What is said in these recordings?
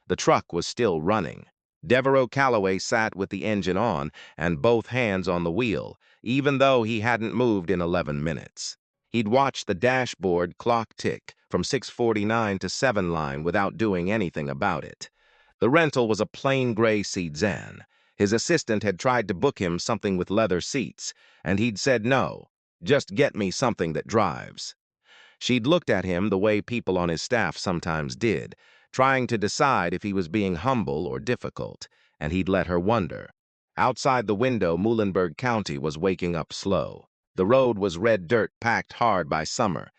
The truck was still running. Devereaux Calloway sat with the engine on and both hands on the wheel, even though he hadn't moved in 11 minutes. He'd watched the dashboard clock tick from 6:49 to 7 line without doing anything about it. The rental was a plain gray sedan. His assistant had tried to book him something with leather seats, and he'd said no, just get me something that drives. She'd looked at him the way people on his staff sometimes did, trying to decide if he was being humble or difficult, and he'd let her wonder. Outside the window, Muhlenberg County was waking up slow. The road was red dirt packed hard by summer,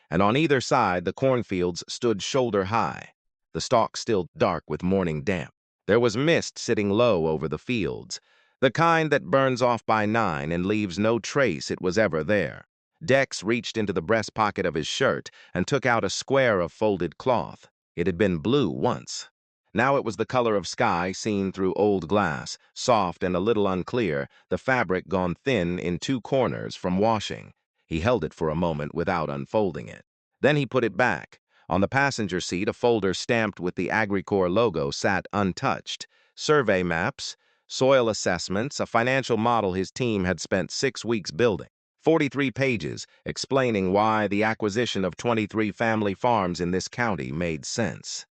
and on either side the cornfields stood shoulder high, the stalks still dark with morning damp. There was mist sitting low over the fields, the kind that burns off by 9 and leaves no trace it was ever there. Dex reached into the breast pocket of his shirt and took out a square of folded cloth. It had been blue once. Now it was the color of sky seen through old glass, soft and a little unclear, the fabric gone thin in 2 corners from washing. He held it for a moment without unfolding it. Then he put it back. On the passenger seat, a folder stamped with the AgriCorps logo sat untouched. Survey maps, soil assessments, a financial model his team had spent 6 weeks building. 43 pages explaining why the acquisition of 23 family farms in this county made sense.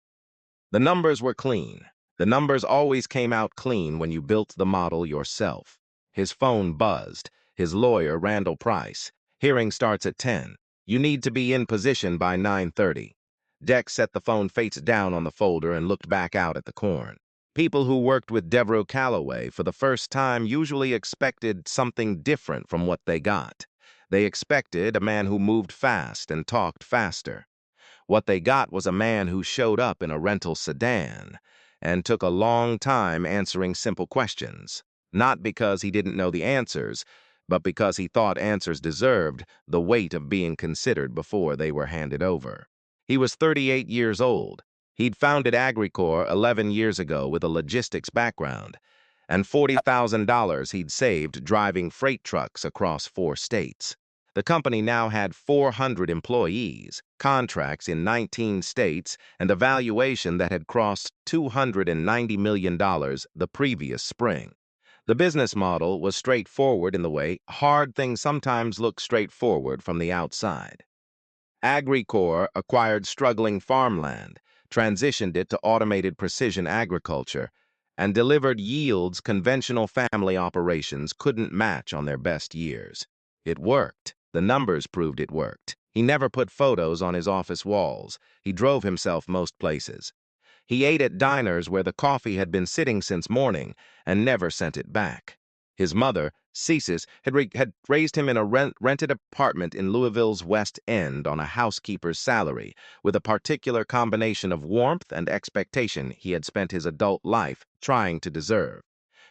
The numbers were clean. The numbers always came out clean when you built the model yourself. His phone buzzed. His lawyer, Randall Price. Hearing starts at 10. You need to be in position by 9:30. Dex set the phone face down on the folder and looked back out at the corn. People who worked with Devereaux Calloway for the first time usually expected something different from what they got. They expected a man who moved fast and talked faster. What they got was a man who showed up in a rental sedan and took a long time answering simple questions, not because he didn't know the answers, but because he thought answers deserved the weight of being considered before they were handed over. He was 38 years old. He'd founded AgriCorps 11 years ago with a logistics background, and $40,000 he'd saved driving freight trucks across 4 states. The company now had 400 employees, contracts in 19 states, and a valuation that had crossed $290 million the previous spring. The business model was straightforward in the way hard things sometimes look straightforward from the outside. AgriCorps acquired struggling farmland, transitioned it to automated precision agriculture, and delivered yields conventional family operations couldn't match on their best years. It worked. The numbers proved it worked. He never put photos on his office walls. He drove himself most places. He ate at diners where the coffee had been sitting since morning and never sent it back. His mother, Cesis, had raised him in a rented apartment in Louisville's West End on a housekeeper's salary, with a particular combination of warmth and expectation he had spent his adult life trying to deserve.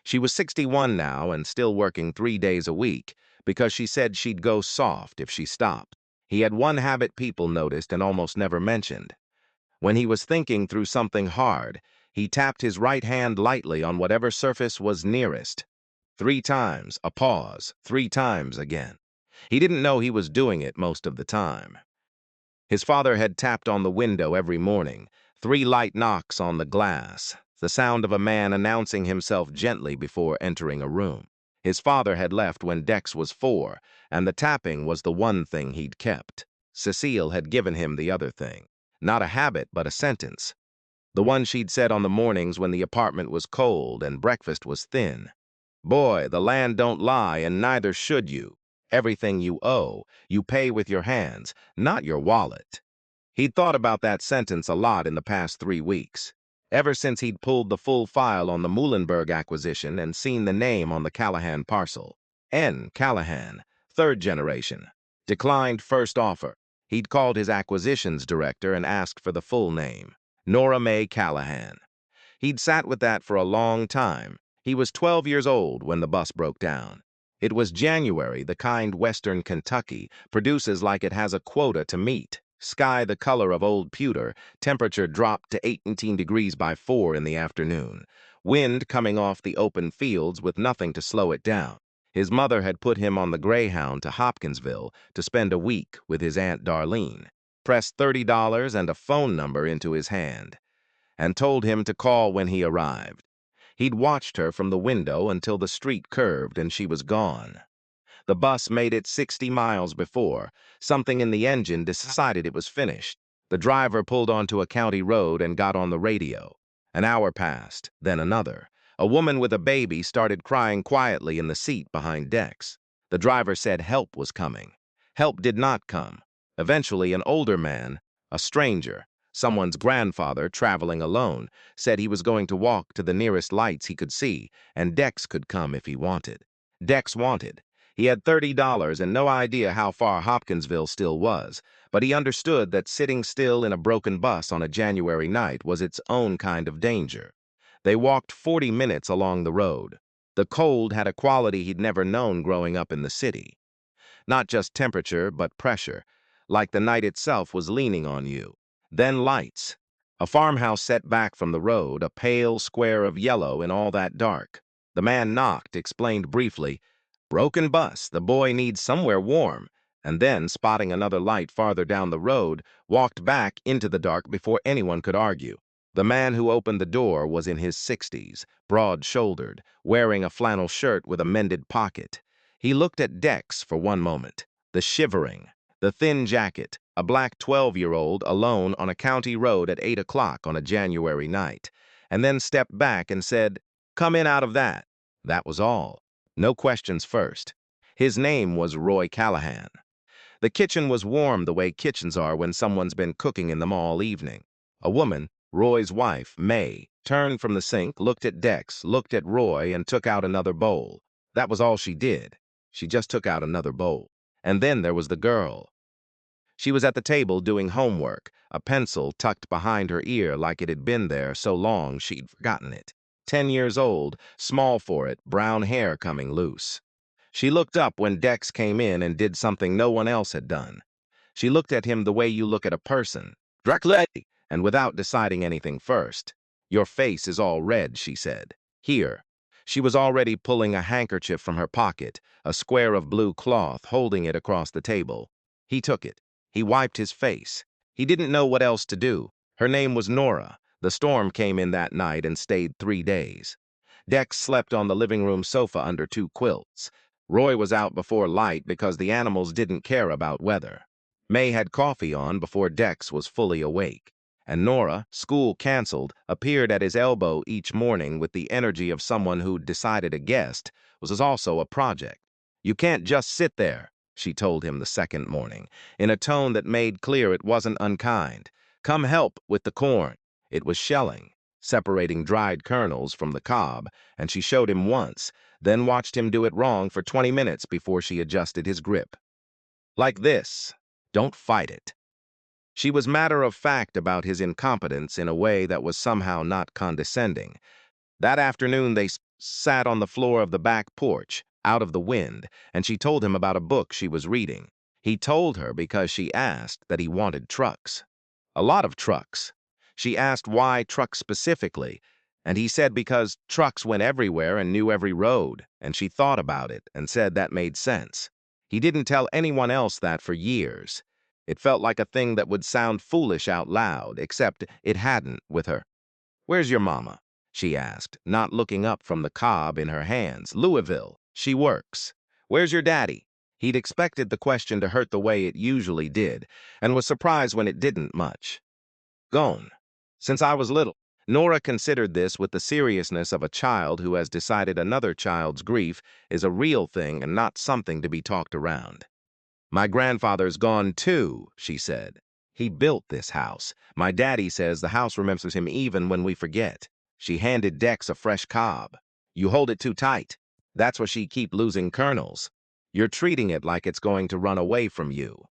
She was 61 now and still working 3 days a week, because she said she'd go soft if she stopped. He had one habit people noticed and almost never mentioned. When he was thinking through something hard, he tapped his right hand lightly on whatever surface was nearest. 3 times, a pause, 3 times again. He didn't know he was doing it most of the time. His father had tapped on the window every morning, 3 light knocks on the glass, the sound of a man announcing himself gently before entering a room. His father had left when Dex was 4, and the tapping was the one thing he'd kept. Cecile had given him the other thing. Not a habit, but a sentence. The one she'd said on the mornings when the apartment was cold and breakfast was thin. Boy, the land don't lie, and neither should you. Everything you owe, you pay with your hands, not your wallet. He'd thought about that sentence a lot in the past 3 weeks. Ever since he'd pulled the full file on the Muhlenberg acquisition and seen the name on the Callahan parcel. N. Callahan, 3rd generation. Declined first offer. He'd called his acquisitions director and asked for the full name. Nora May Callahan. He'd sat with that for a long time. He was 12 years old when the bus broke down. It was January, the kind Western Kentucky produces like it has a quota to meet. Sky the color of old pewter, temperature dropped to 18 degrees by 4 in the afternoon. Wind coming off the open fields with nothing to slow it down. His mother had put him on the Greyhound to Hopkinsville to spend a week with his Aunt Darlene. Pressed $30 and a phone number into his hand. and told him to call when he arrived. He'd watched her from the window until the street curved and she was gone. The bus made it 60 miles before. Something in the engine decided it was finished. The driver pulled onto a county road and got on the radio. An hour passed, then another. A woman with a baby started crying quietly in the seat behind Dex. The driver said help was coming. Help did not come. Eventually, an older man, a stranger, someone's grandfather traveling alone, said he was going to walk to the nearest lights he could see, and Dex could come if he wanted. Dex wanted. He had $30 and no idea how far Hopkinsville still was, but he understood that sitting still in a broken bus on a January night was its own kind of danger. They walked 40 minutes along the road. The cold had a quality he'd never known growing up in the city. Not just temperature, but pressure, like the night itself was leaning on you. Then lights. A farmhouse set back from the road, a pale square of yellow in all that dark. The man knocked, explained briefly, "Broken bus, the boy needs somewhere warm," and then, spotting another light farther down the road, walked back into the dark before anyone could argue. The man who opened the door was in his 60s, broad-shouldered, wearing a flannel shirt with a mended pocket. He looked at Dex for one moment. The shivering, the thin jacket, a black 12-year-old alone on a county road at 8 o'clock on a January night, and then stepped back and said, "Come in out of that." That was all. No questions first. His name was Roy Callahan. The kitchen was warm the way kitchens are when someone's been cooking in them all evening. A woman, Roy's wife, May, turned from the sink, looked at Dex, looked at Roy, and took out another bowl. That was all she did. She just took out another bowl. And then there was the girl. She was at the table doing homework, a pencil tucked behind her ear like it had been there so long she'd forgotten it. 10 years old, small for it, brown hair coming loose. She looked up when Dex came in and did something no one else had done. She looked at him the way you look at a person, directly, and without deciding anything first. "Your face is all red," she said. "Here." She was already pulling a handkerchief from her pocket, a square of blue cloth, holding it across the table. He took it. He wiped his face. He didn't know what else to do. Her name was Nora. The storm came in that night and stayed 3 days. Dex slept on the living room sofa under 2 quilts. Roy was out before light because the animals didn't care about weather. May had coffee on before Dex was fully awake. And Nora, school canceled, appeared at his elbow each morning with the energy of someone who'd decided a guest was also a project. "You can't just sit there," she told him the second morning, in a tone that made clear it wasn't unkind. "Come help with the corn." It was shelling, separating dried kernels from the cob, and she showed him once, then watched him do it wrong for 20 minutes before she adjusted his grip. "Like this. Don't fight it." She was matter-of-fact about his incompetence in a way that was somehow not condescending. That afternoon they sat on the floor of the back porch, out of the wind, and she told him about a book she was reading. He told her because she asked that he wanted trucks. A lot of trucks. She asked why trucks specifically, and he said because trucks went everywhere and knew every road, and she thought about it and said that made sense. He didn't tell anyone else that for years. It felt like a thing that would sound foolish out loud, except it hadn't with her. "Where's your mama?" she asked, not looking up from the cob in her hands. "Louisville. She works." "Where's your daddy?" He'd expected the question to hurt the way it usually did, and was surprised when it didn't much. "Gone. Since I was little." Nora considered this with the seriousness of a child who has decided another child's grief is a real thing and not something to be talked around. "My grandfather's gone too," she said. "He built this house. My daddy says the house remembers him even when we forget." She handed Dex a fresh cob. "You hold it too tight. That's where she keep losing kernels. You're treating it like it's going to run away from you."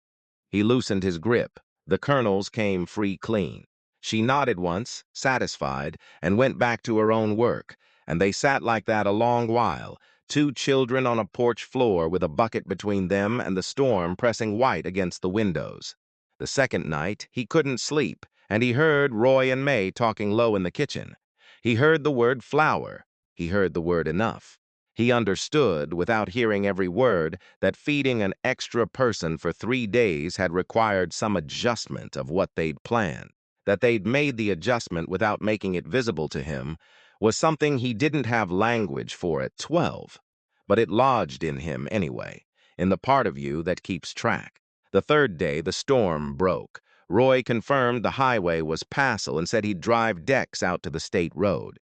He loosened his grip. The kernels came free clean. She nodded once, satisfied, and went back to her own work, and they sat like that a long while, 2 children on a porch floor with a bucket between them and the storm pressing white against the windows. The second night, he couldn't sleep, and he heard Roy and May talking low in the kitchen. He heard the word flour. He heard the word enough. He understood, without hearing every word, that feeding an extra person for 3 days had required some adjustment of what they'd planned. That they'd made the adjustment without making it visible to him was something he didn't have language for at 12, but it lodged in him anyway, in the part of you that keeps track. The third day, the storm broke. Roy confirmed the highway was passable and said he'd drive Dex out to the state road.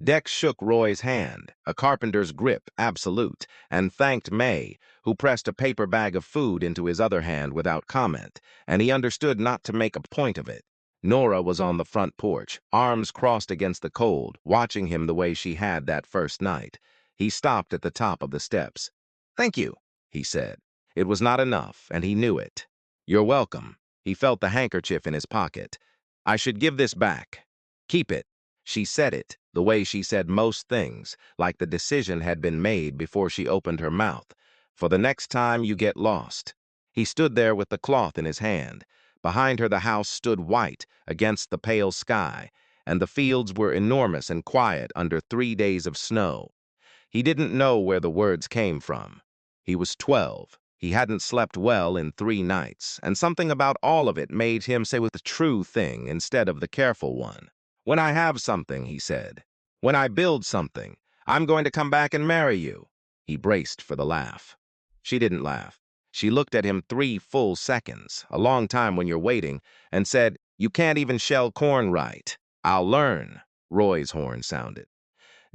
Dex shook Roy's hand, a carpenter's grip absolute, and thanked May, who pressed a paper bag of food into his other hand without comment, and he understood not to make a point of it. Nora was on the front porch, arms crossed against the cold, watching him the way she had that first night. He stopped at the top of the steps. "Thank you," he said. It was not enough, and he knew it. "You're welcome." He felt the handkerchief in his pocket. "I should give this back. Keep it." She said it, the way she said most things, like the decision had been made before she opened her mouth. "For the next time you get lost." He stood there with the cloth in his hand. Behind her the house stood white against the pale sky, and the fields were enormous and quiet under 3 days of snow. He didn't know where the words came from. He was 12. He hadn't slept well in 3 nights, and something about all of it made him say the true thing instead of the careful one. "When I have something," he said, "when I build something, I'm going to come back and marry you." He braced for the laugh. She didn't laugh. She looked at him 3 full seconds, a long time when you're waiting, and said, "You can't even shell corn right." "I'll learn," Roy's horn sounded.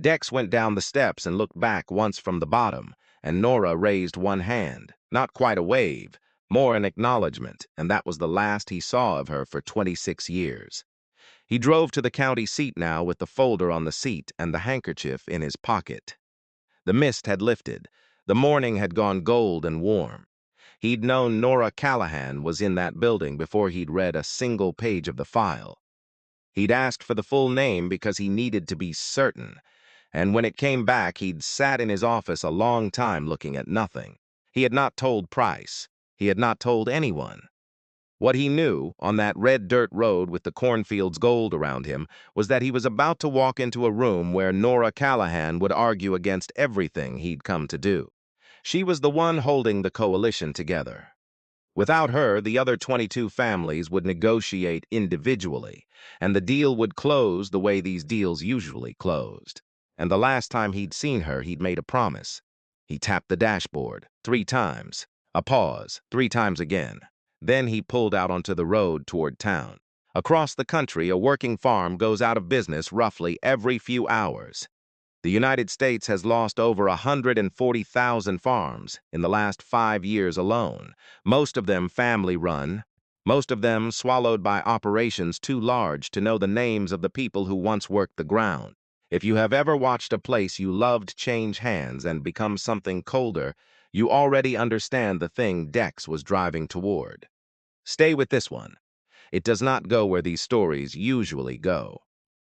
Dex went down the steps and looked back once from the bottom, and Nora raised one hand, not quite a wave, more an acknowledgement, and that was the last he saw of her for 26 years. He drove to the county seat now with the folder on the seat and the handkerchief in his pocket. The mist had lifted. The morning had gone gold and warm. He'd known Nora Callahan was in that building before he'd read a single page of the file. He'd asked for the full name because he needed to be certain, and when it came back, he'd sat in his office a long time looking at nothing. He had not told Price. He had not told anyone. What he knew, on that red dirt road with the cornfields gold around him, was that he was about to walk into a room where Nora Callahan would argue against everything he'd come to do. She was the one holding the coalition together. Without her, the other 22 families would negotiate individually, and the deal would close the way these deals usually closed. And the last time he'd seen her, he'd made a promise. He tapped the dashboard 3 times, a pause, 3 times again. Then he pulled out onto the road toward town. Across the country, a working farm goes out of business roughly every few hours. The United States has lost over 140,000 farms in the last 5 years alone, most of them family-run, most of them swallowed by operations too large to know the names of the people who once worked the ground. If you have ever watched a place you loved change hands and become something colder, you already understand the thing Dex was driving toward. Stay with this one. It does not go where these stories usually go.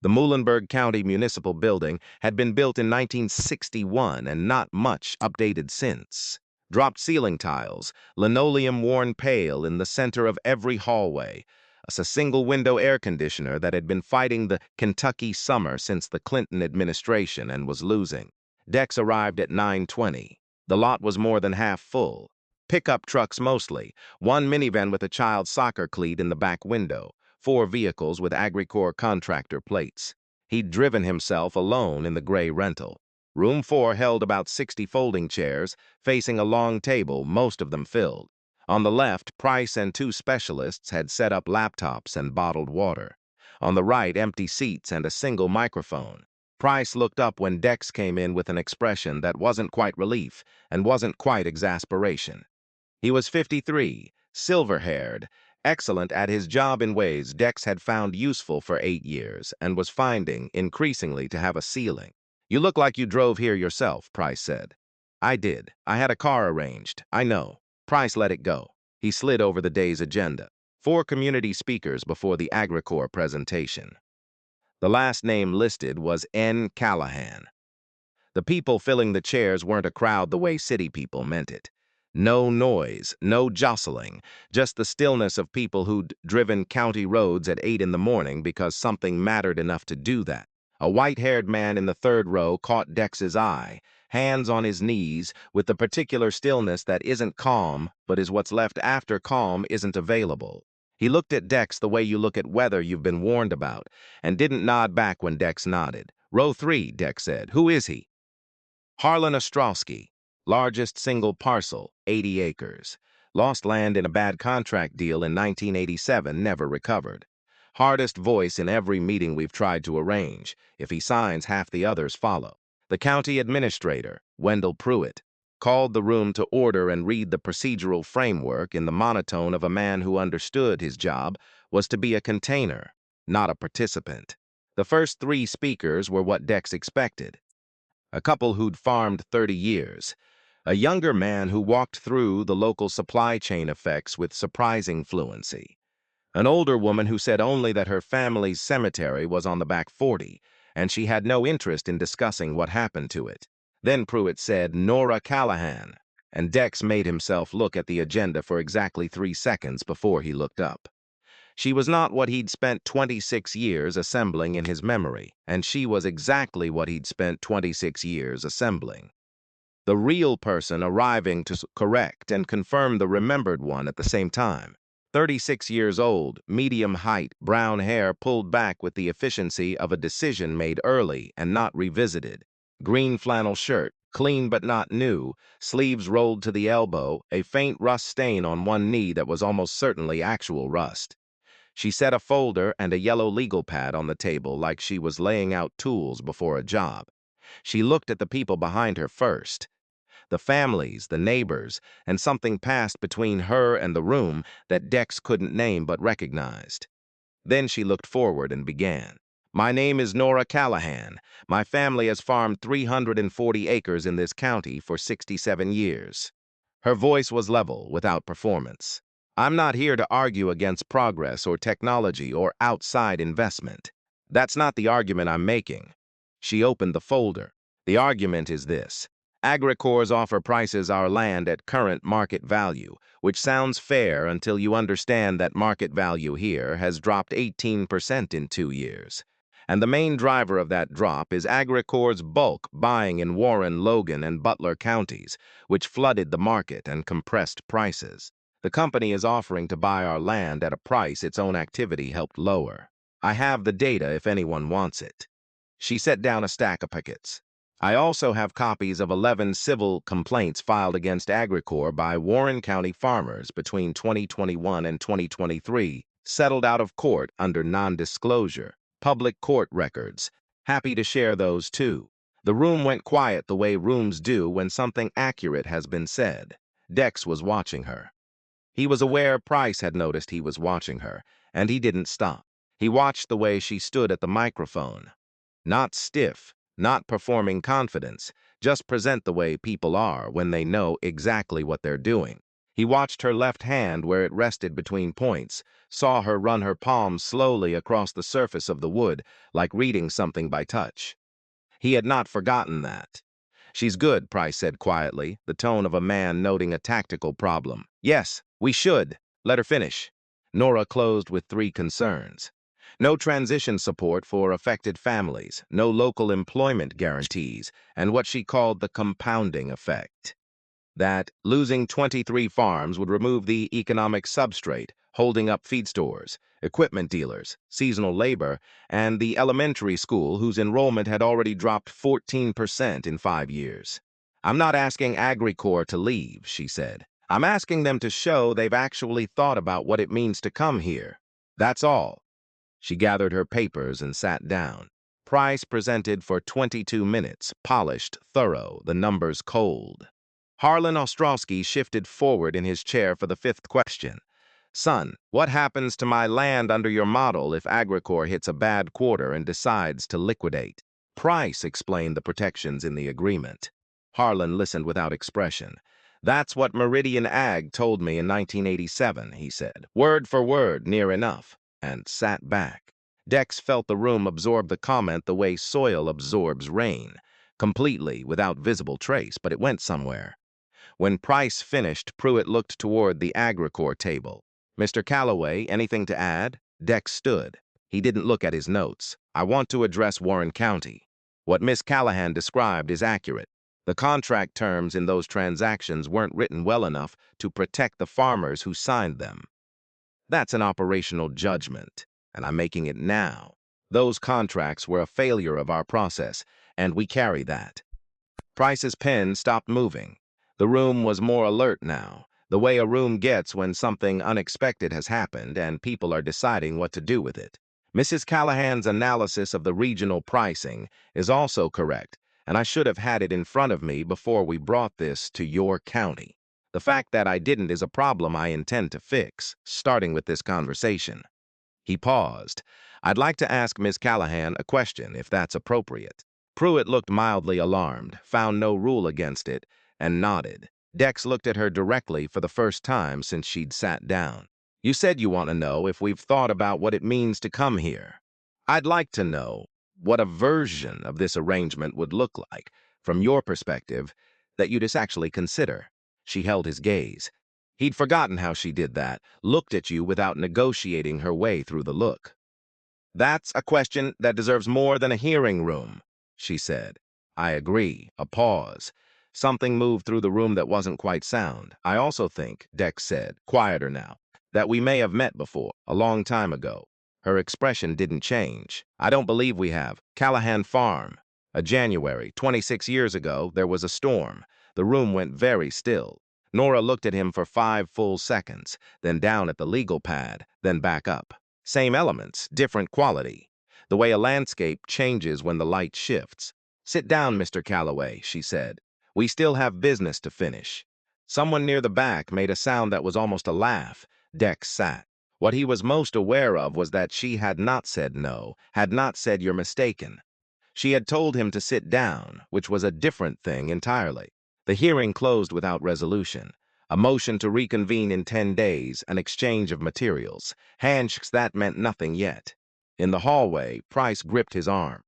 The Muhlenberg County Municipal Building had been built in 1961 and not much updated since. Dropped ceiling tiles, linoleum-worn pale in the center of every hallway, a single-window air conditioner that had been fighting the Kentucky summer since the Clinton administration and was losing. Dex arrived at 9:20. The lot was more than half full. Pickup trucks mostly, one minivan with a child soccer cleat in the back window, 4 vehicles with AgriCorps contractor plates. He'd driven himself alone in the gray rental. Room 4 held about 60 folding chairs, facing a long table, most of them filled. On the left, Price and 2 specialists had set up laptops and bottled water. On the right, empty seats and a single microphone. Price looked up when Dex came in with an expression that wasn't quite relief and wasn't quite exasperation. He was 53, silver-haired, excellent at his job in ways Dex had found useful for 8 years and was finding, increasingly, to have a ceiling. "You look like you drove here yourself," Price said. "I did. I had a car arranged. I know." Price let it go. He slid over the day's agenda. 4 community speakers before the AgriCorps presentation. The last name listed was N. Callahan. The people filling the chairs weren't a crowd the way city people meant it. No noise, no jostling, just the stillness of people who'd driven county roads at 8 in the morning because something mattered enough to do that. A white-haired man in the 3rd row caught Dex's eye, hands on his knees, with the particular stillness that isn't calm, but is what's left after calm isn't available. He looked at Dex the way you look at weather you've been warned about, and didn't nod back when Dex nodded. Row 3, Dex said. Who is he? Harlan Ostrowski, largest single parcel, 80 acres. Lost land in a bad contract deal in 1987, never recovered. Hardest voice in every meeting we've tried to arrange. If he signs, half the others follow. The county administrator, Wendell Pruitt, called the room to order and read the procedural framework in the monotone of a man who understood his job was to be a container, not a participant. The first 3 speakers were what Dex expected. A couple who'd farmed 30 years, a younger man who walked through the local supply chain effects with surprising fluency, an older woman who said only that her family's cemetery was on the back 40, and she had no interest in discussing what happened to it. Then Pruitt said, Nora Callahan, and Dex made himself look at the agenda for exactly 3 seconds before he looked up. She was not what he'd spent 26 years assembling in his memory, and she was exactly what he'd spent 26 years assembling. The real person arriving to correct and confirm the remembered one at the same time. 36 years old, medium height, brown hair pulled back with the efficiency of a decision made early and not revisited. Green flannel shirt, clean but not new, sleeves rolled to the elbow, a faint rust stain on one knee that was almost certainly actual rust. She set a folder and a yellow legal pad on the table like she was laying out tools before a job. She looked at the people behind her first. The families, the neighbors, and something passed between her and the room that Dex couldn't name but recognized. Then she looked forward and began. My name is Nora Callahan. My family has farmed 340 acres in this county for 67 years. Her voice was level, without performance. I'm not here to argue against progress or technology or outside investment. That's not the argument I'm making. She opened the folder. The argument is this. Agricores offer prices our land at current market value, which sounds fair until you understand that market value here has dropped 18% in 2 years. And the main driver of that drop is Agricore's bulk buying in Warren, Logan, and Butler counties, which flooded the market and compressed prices. The company is offering to buy our land at a price its own activity helped lower. I have the data if anyone wants it. She set down a stack of packets. I also have copies of 11 civil complaints filed against Agricore by Warren County farmers between 2021 and 2023, settled out of court under non-disclosure, public court records. Happy to share those too. The room went quiet the way rooms do when something accurate has been said. Dex was watching her. He was aware Price had noticed he was watching her, and he didn't stop. He watched the way she stood at the microphone. Not stiff, not performing confidence, just present the way people are when they know exactly what they're doing. He watched her left hand where it rested between points, saw her run her palm slowly across the surface of the wood, like reading something by touch. He had not forgotten that. She's good, Price said quietly, the tone of a man noting a tactical problem. Yes, we should. Let her finish. Nora closed with 3 concerns. No transition support for affected families, no local employment guarantees, and what she called the compounding effect. That losing 23 farms would remove the economic substrate, holding up feed stores, equipment dealers, seasonal labor, and the elementary school whose enrollment had already dropped 14% in 5 years. I'm not asking Agricore to leave, she said. I'm asking them to show they've actually thought about what it means to come here. That's all. She gathered her papers and sat down. Price presented for 22 minutes, polished, thorough, the numbers cold. Harlan Ostrowski shifted forward in his chair for the 5th question. Son, what happens to my land under your model if Agricore hits a bad quarter and decides to liquidate? Price explained the protections in the agreement. Harlan listened without expression. That's what Meridian Ag told me in 1987, he said. Word for word, near enough. And sat back. Dex felt the room absorb the comment the way soil absorbs rain. Completely, without visible trace, but it went somewhere. When Price finished, Pruitt looked toward the Agricore table. Mr. Calloway, anything to add? Dex stood. He didn't look at his notes. I want to address Warren County. What Miss Callahan described is accurate. The contract terms in those transactions weren't written well enough to protect the farmers who signed them. That's an operational judgment, and I'm making it now. Those contracts were a failure of our process, and we carry that. Price's pen stopped moving. The room was more alert now, the way a room gets when something unexpected has happened and people are deciding what to do with it. Mrs. Callahan's analysis of the regional pricing is also correct, and I should have had it in front of me before we brought this to your county. The fact that I didn't is a problem I intend to fix, starting with this conversation. He paused. I'd like to ask Miss Callahan a question, if that's appropriate. Pruitt looked mildly alarmed, found no rule against it, and nodded. Dex looked at her directly for the first time since she'd sat down. You said you want to know if we've thought about what it means to come here. I'd like to know what a version of this arrangement would look like, from your perspective, that you'd actually consider. She held his gaze. He'd forgotten how she did that, looked at you without negotiating her way through the look. That's a question that deserves more than a hearing room, she said. I agree. A pause. Something moved through the room that wasn't quite sound. I also think, Dex said, quieter now, that we may have met before, a long time ago. Her expression didn't change. I don't believe we have. Callahan Farm. A January, 26 years ago, there was a storm. The room went very still. Nora looked at him for 5 full seconds, then down at the legal pad, then back up. Same elements, different quality. The way a landscape changes when the light shifts. Sit down, Mr. Calloway, she said. We still have business to finish. Someone near the back made a sound that was almost a laugh. Dex sat. What he was most aware of was that she had not said no, had not said you're mistaken. She had told him to sit down, which was a different thing entirely. The hearing closed without resolution. A motion to reconvene in 10 days, an exchange of materials. Handshakes that meant nothing yet. In the hallway, Price gripped his arm.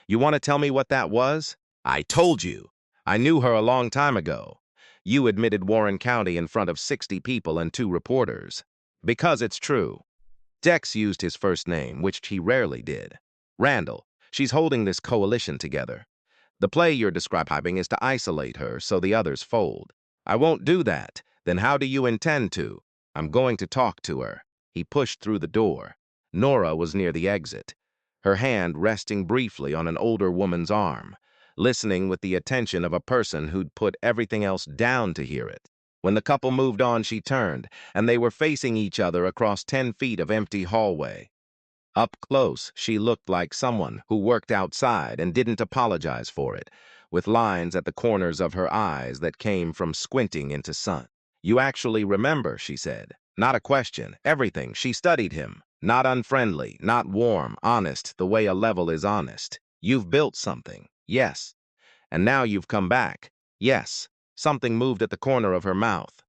You want to tell me what that was? I told you. I knew her a long time ago. You admitted Warren County in front of 60 people and 2 reporters. Because it's true. Dex used his first name, which he rarely did. Randall. She's holding this coalition together. The play you're describing is to isolate her so the others fold. I won't do that. Then how do you intend to? I'm going to talk to her. He pushed through the door. Nora was near the exit, her hand resting briefly on an older woman's arm, listening with the attention of a person who'd put everything else down to hear it. When the couple moved on, she turned, and they were facing each other across 10 feet of empty hallway. Up close, she looked like someone who worked outside and didn't apologize for it, with lines at the corners of her eyes that came from squinting into sun. You actually remember, she said. Not a question, everything. She studied him. Not unfriendly, not warm, honest, the way a level is honest. You've built something, yes. And now you've come back, yes. Something moved at the corner of her mouth.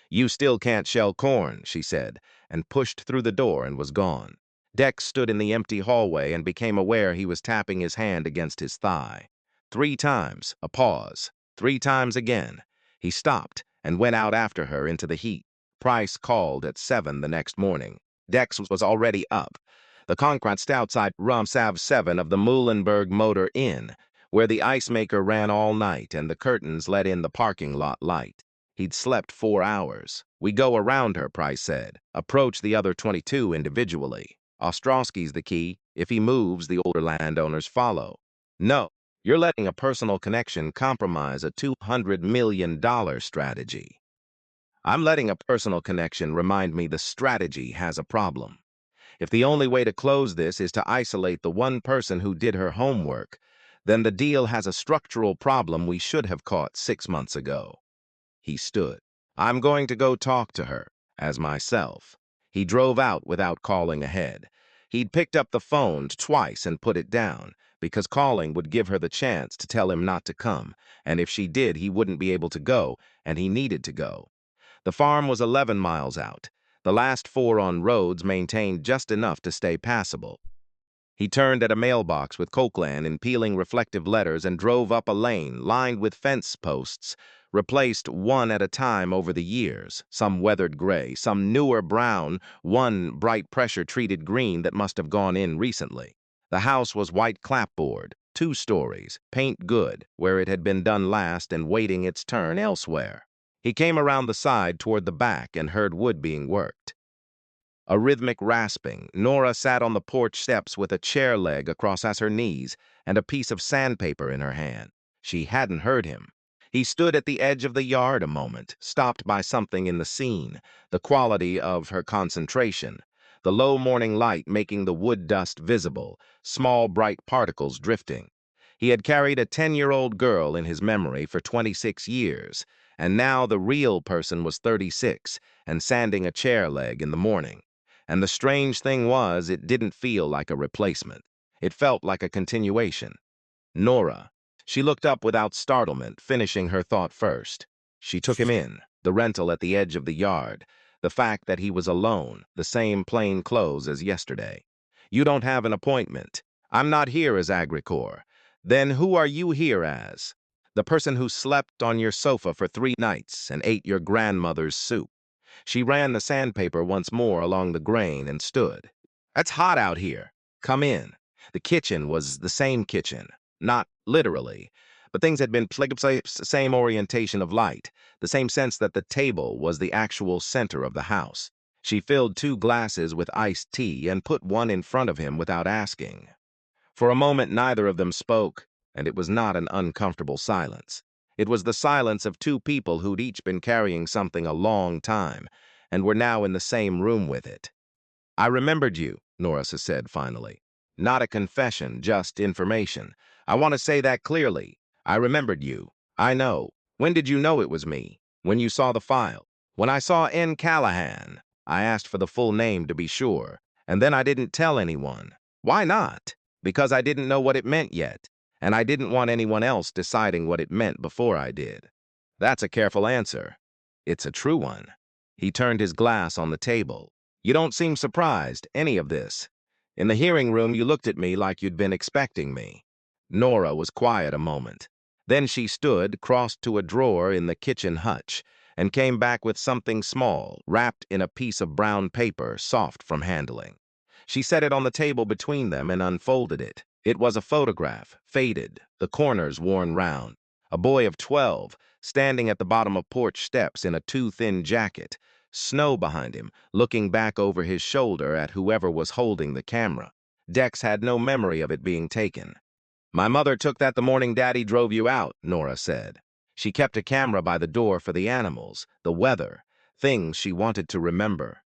You still can't shell corn, she said, and pushed through the door and was gone. Dex stood in the empty hallway and became aware he was tapping his hand against his thigh. 3 times, a pause. 3 times again. He stopped and went out after her into the heat. Price called at 7 the next morning. Dex was already up. The concrete outside room Sav 7 of the Muhlenberg Motor Inn, where the ice maker ran all night and the curtains let in the parking lot light. He'd slept 4 hours. We go around her, Price said. Approach the other 22 individually. Ostrowski's the key. If he moves, the older landowners follow. No, you're letting a personal connection compromise a $200 million strategy. I'm letting a personal connection remind me the strategy has a problem. If the only way to close this is to isolate the one person who did her homework, then the deal has a structural problem we should have caught 6 months ago. He stood. I'm going to go talk to her, as myself. He drove out without calling ahead. He'd picked up the phone twice and put it down, because calling would give her the chance to tell him not to come, and if she did, he wouldn't be able to go, and he needed to go. The farm was 11 miles out. The last 4 on roads maintained just enough to stay passable. He turned at a mailbox with Coquelin in peeling reflective letters and drove up a lane lined with fence posts, replaced one at a time over the years, some weathered gray, some newer brown, one bright pressure-treated green that must have gone in recently. The house was white clapboard, 2 stories, paint good, where it had been done last and waiting its turn elsewhere. He came around the side toward the back and heard wood being worked. A rhythmic rasping. Nora sat on the porch steps with a chair leg across her knees and a piece of sandpaper in her hand. She hadn't heard him. He stood at the edge of the yard a moment, stopped by something in the scene, the quality of her concentration, the low morning light making the wood dust visible, small bright particles drifting. He had carried a 10-year-old girl in his memory for 26 years, and now the real person was 36 and sanding a chair leg in the morning. And the strange thing was, it didn't feel like a replacement. It felt like a continuation. Nora. She looked up without startlement, finishing her thought first. She took him in, the rental at the edge of the yard, the fact that he was alone, the same plain clothes as yesterday. You don't have an appointment. I'm not here as Agricor. Then who are you here as? The person who slept on your sofa for 3 nights and ate your grandmother's soup. She ran the sandpaper once more along the grain and stood. It's hot out here. Come in. The kitchen was the same kitchen. Not literally, but things had been same orientation of light, the same sense that the table was the actual center of the house. She filled 2 glasses with iced tea and put one in front of him without asking. For a moment neither of them spoke, and it was not an uncomfortable silence. It was the silence of 2 people who'd each been carrying something a long time, and were now in the same room with it. I remembered you, Nora said finally. Not a confession, just information. I want to say that clearly. I remembered you. I know. When did you know it was me? When you saw the file? When I saw N. Callahan. I asked for the full name to be sure, and then I didn't tell anyone. Why not? Because I didn't know what it meant yet, and I didn't want anyone else deciding what it meant before I did. That's a careful answer. It's a true one. He turned his glass on the table. You don't seem surprised, any of this. In the hearing room, you looked at me like you'd been expecting me. Nora was quiet a moment. Then she stood, crossed to a drawer in the kitchen hutch, and came back with something small, wrapped in a piece of brown paper, soft from handling. She set it on the table between them and unfolded it. It was a photograph, faded, the corners worn round. A boy of 12, standing at the bottom of porch steps in a too thin jacket, snow behind him, looking back over his shoulder at whoever was holding the camera. Dex had no memory of it being taken. My mother took that the morning Daddy drove you out, Nora said. She kept a camera by the door for the animals, the weather, things she wanted to remember.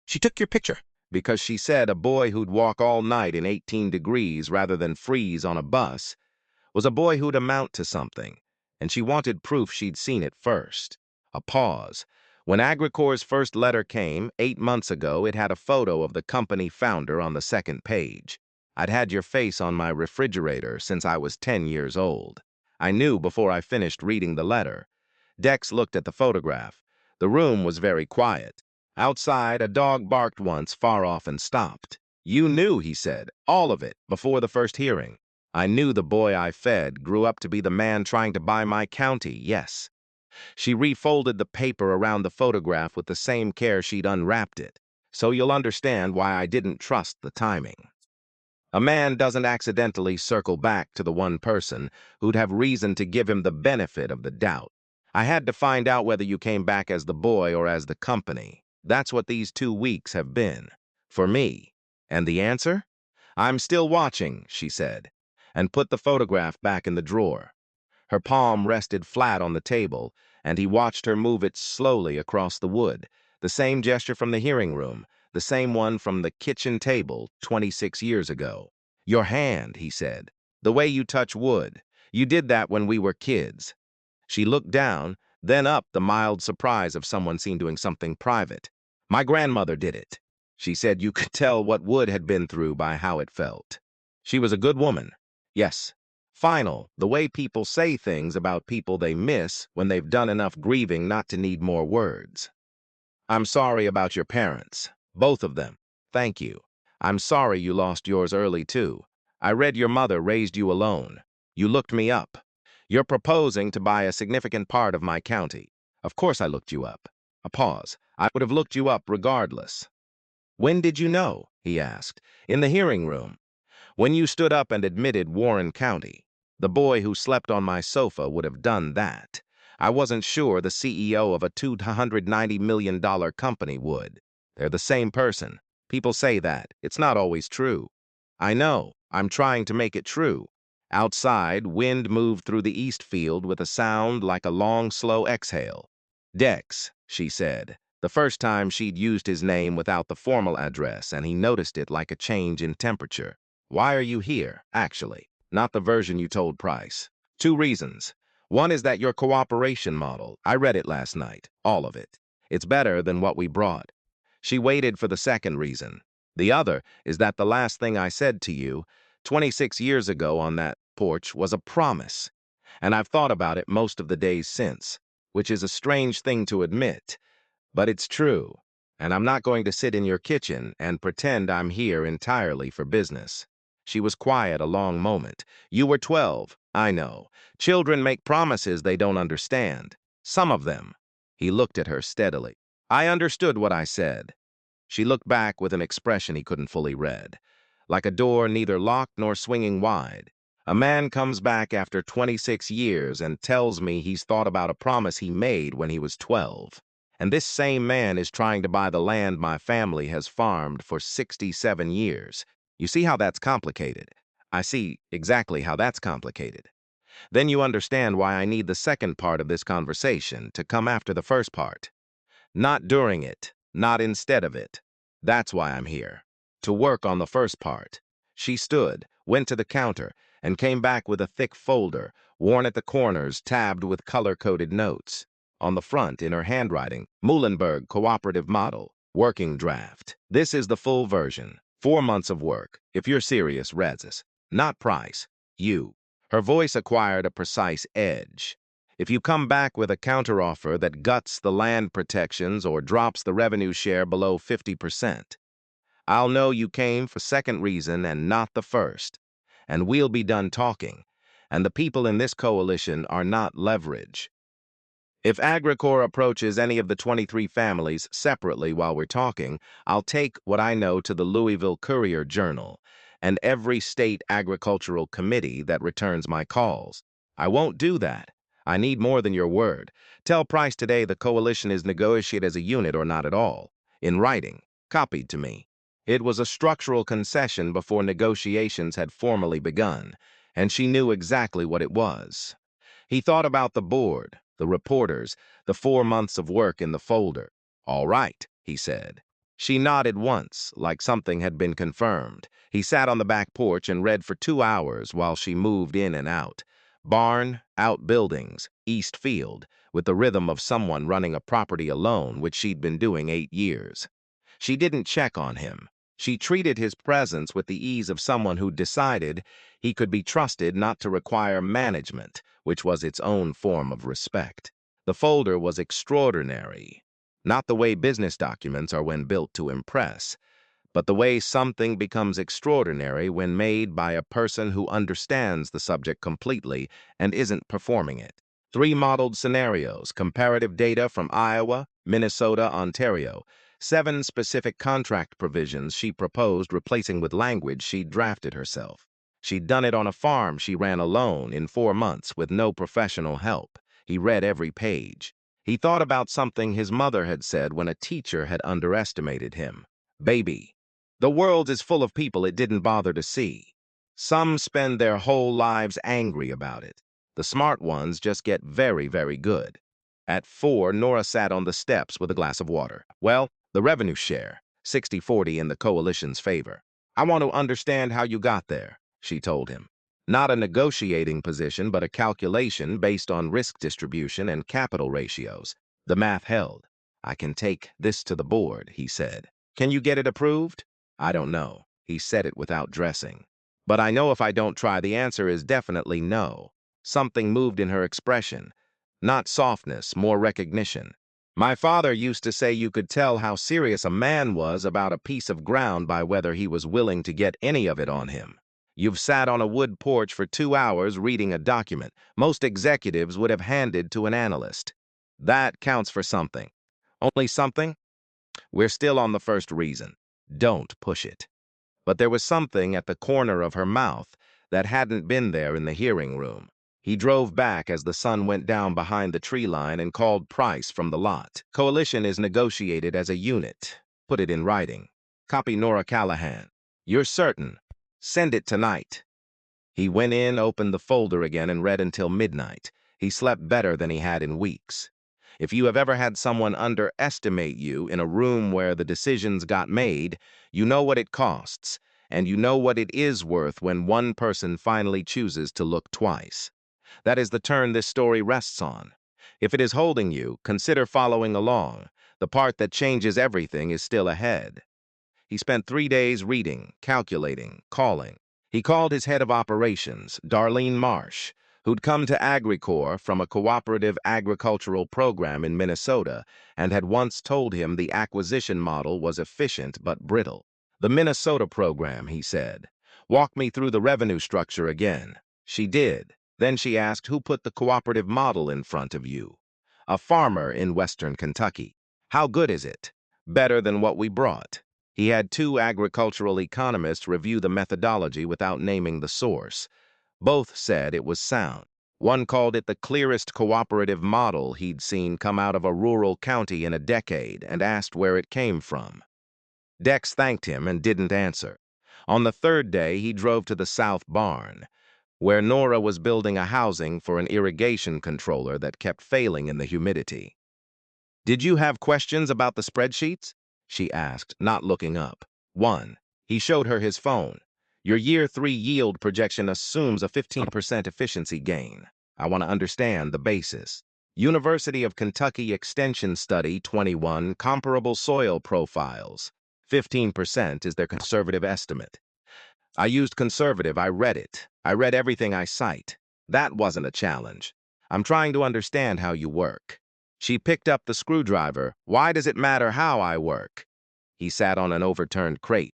She took your picture because she said a boy who'd walk all night in 18 degrees rather than freeze on a bus was a boy who'd amount to something, and she wanted proof she'd seen it first. A pause. When Agricor's first letter came, 8 months ago, it had a photo of the company founder on the second page. I'd had your face on my refrigerator since I was 10 years old. I knew before I finished reading the letter. Dex looked at the photograph. The room was very quiet. Outside, a dog barked once far off and stopped. You knew, he said, all of it, before the first hearing. I knew the boy I fed grew up to be the man trying to buy my county, yes. She refolded the paper around the photograph with the same care she'd unwrapped it. So you'll understand why I didn't trust the timing. A man doesn't accidentally circle back to the one person who'd have reason to give him the benefit of the doubt. I had to find out whether you came back as the boy or as the company. That's what these 2 weeks have been. For me. And the answer? I'm still watching, she said, and put the photograph back in the drawer. Her palm rested flat on the table, and he watched her move it slowly across the wood, the same gesture from the hearing room, the same one from the kitchen table 26 years ago. Your hand, he said, the way you touch wood. You did that when we were kids. She looked down, then up, the mild surprise of someone seen doing something private. My grandmother did it. She said you could tell what wood had been through by how it felt. She was a good woman. Yes. Final, the way people say things about people they miss when they've done enough grieving not to need more words. I'm sorry about your parents. Both of them. Thank you. I'm sorry you lost yours early, too. I read your mother raised you alone. You looked me up. You're proposing to buy a significant part of my county. Of course I looked you up. A pause. I would have looked you up regardless. When did you know? He asked. In the hearing room. When you stood up and admitted Warren County. The boy who slept on my sofa would have done that. I wasn't sure the CEO of a $290 million company would. They're the same person. People say that. It's not always true. I know. I'm trying to make it true. Outside, wind moved through the east field with a sound like a long, slow exhale. Dex, she said, the first time she'd used his name without the formal address, and he noticed it like a change in temperature. Why are you here, actually? Not the version you told Price. Two reasons. One is that your cooperation model, I read it last night, all of it. It's better than what we brought. She waited for the second reason. The other is that the last thing I said to you, 26 years ago on that porch, was a promise. And I've thought about it most of the days since, which is a strange thing to admit, but it's true. And I'm not going to sit in your kitchen and pretend I'm here entirely for business. She was quiet a long moment. You were 12, I know. Children make promises they don't understand. Some of them. He looked at her steadily. I understood what I said. She looked back with an expression he couldn't fully read, like a door neither locked nor swinging wide. A man comes back after 26 years and tells me he's thought about a promise he made when he was 12. And this same man is trying to buy the land my family has farmed for 67 years. You see how that's complicated? I see exactly how that's complicated. Then you understand why I need the second part of this conversation to come after the first part. Not during it, not instead of it. That's why I'm here. To work on the first part. She stood, went to the counter, and came back with a thick folder, worn at the corners, tabbed with color-coded notes. On the front, in her handwriting, Muhlenberg Cooperative Model, Working Draft. This is the full version. 4 months of work, if you're serious, Rezes. Not Price. You. Her voice acquired a precise edge. If you come back with a counteroffer that guts the land protections or drops the revenue share below 50%, I'll know you came for second reason and not the first, and we'll be done talking, and the people in this coalition are not leverage. If Agricor approaches any of the 23 families separately while we're talking, I'll take what I know to the Louisville Courier-Journal and every state agricultural committee that returns my calls. I won't do that. I need more than your word. Tell Price today the coalition is negotiated as a unit or not at all. In writing, copied to me. It was a structural concession before negotiations had formally begun, and she knew exactly what it was. He thought about the board, the reporters, the 4 months of work in the folder. All right, he said. She nodded once, like something had been confirmed. He sat on the back porch and read for 2 hours while she moved in and out. Barn, outbuildings, east field, with the rhythm of someone running a property alone, which she'd been doing 8 years. She didn't check on him. She treated his presence with the ease of someone who decided he could be trusted not to require management, which was its own form of respect. The folder was extraordinary, not the way business documents are when built to impress, but the way something becomes extraordinary when made by a person who understands the subject completely and isn't performing it. 3 modeled scenarios, comparative data from Iowa, Minnesota, Ontario, 7 specific contract provisions she proposed replacing with language she'd drafted herself. She'd done it on a farm she ran alone in 4 months with no professional help. He read every page. He thought about something his mother had said when a teacher had underestimated him. Baby, the world is full of people it didn't bother to see. Some spend their whole lives angry about it. The smart ones just get very, very good. At 4, Nora sat on the steps with a glass of water. Well, the revenue share, 60-40 in the coalition's favor. I want to understand how you got there, she told him. Not a negotiating position, but a calculation based on risk distribution and capital ratios. The math held. I can take this to the board, he said. Can you get it approved? I don't know. He said it without dressing. But I know if I don't try, the answer is definitely no. Something moved in her expression. Not softness, more recognition. My father used to say you could tell how serious a man was about a piece of ground by whether he was willing to get any of it on him. You've sat on a wood porch for 2 hours reading a document most executives would have handed to an analyst. That counts for something. Only something? We're still on the first reason. Don't push it. But there was something at the corner of her mouth that hadn't been there in the hearing room. He drove back as the sun went down behind the tree line and called Price from the lot. Coalition is negotiated as a unit. Put it in writing. Copy Nora Callahan. You're certain. Send it tonight. He went in, opened the folder again, and read until midnight. He slept better than he had in weeks. If you have ever had someone underestimate you in a room where the decisions got made, you know what it costs, and you know what it is worth when one person finally chooses to look twice. That is the turn this story rests on. If it is holding you, consider following along. The part that changes everything is still ahead. He spent 3 days reading, calculating, calling. He called his head of operations, Darlene Marsh, who'd come to AgriCorps from a cooperative agricultural program in Minnesota and had once told him the acquisition model was efficient but brittle. The Minnesota program, he said. Walk me through the revenue structure again. She did. Then she asked who put the cooperative model in front of you. A farmer in western Kentucky. How good is it? Better than what we brought. He had 2 agricultural economists review the methodology without naming the source. Both said it was sound. One called it the clearest cooperative model he'd seen come out of a rural county in a decade and asked where it came from. Dex thanked him and didn't answer. On the 3rd day, he drove to the South Barn, where Nora was building a housing for an irrigation controller that kept failing in the humidity. Did you have questions about the spreadsheets? She asked, not looking up. 1. He showed her his phone. Your year 3 yield projection assumes a 15% efficiency gain. I want to understand the basis. University of Kentucky Extension Study 21 Comparable Soil Profiles. 15% is their conservative estimate. I used conservative, I read it. I read everything I cite. That wasn't a challenge. I'm trying to understand how you work. She picked up the screwdriver. Why does it matter how I work? He sat on an overturned crate.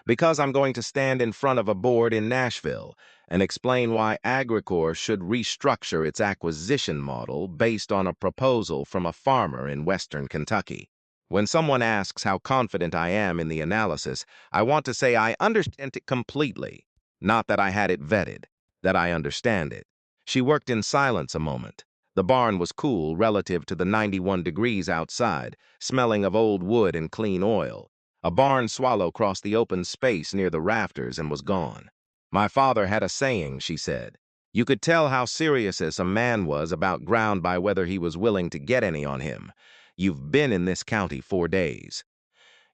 Because I'm going to stand in front of a board in Nashville and explain why AgriCorps should restructure its acquisition model based on a proposal from a farmer in western Kentucky. When someone asks how confident I am in the analysis, I want to say I understand it completely. Not that I had it vetted, that I understand it. She worked in silence a moment. The barn was cool relative to the 91 degrees outside, smelling of old wood and clean oil. A barn swallow crossed the open space near the rafters and was gone. My father had a saying, she said. You could tell how serious a man was about ground by whether he was willing to get any on him. You've been in this county 4 days.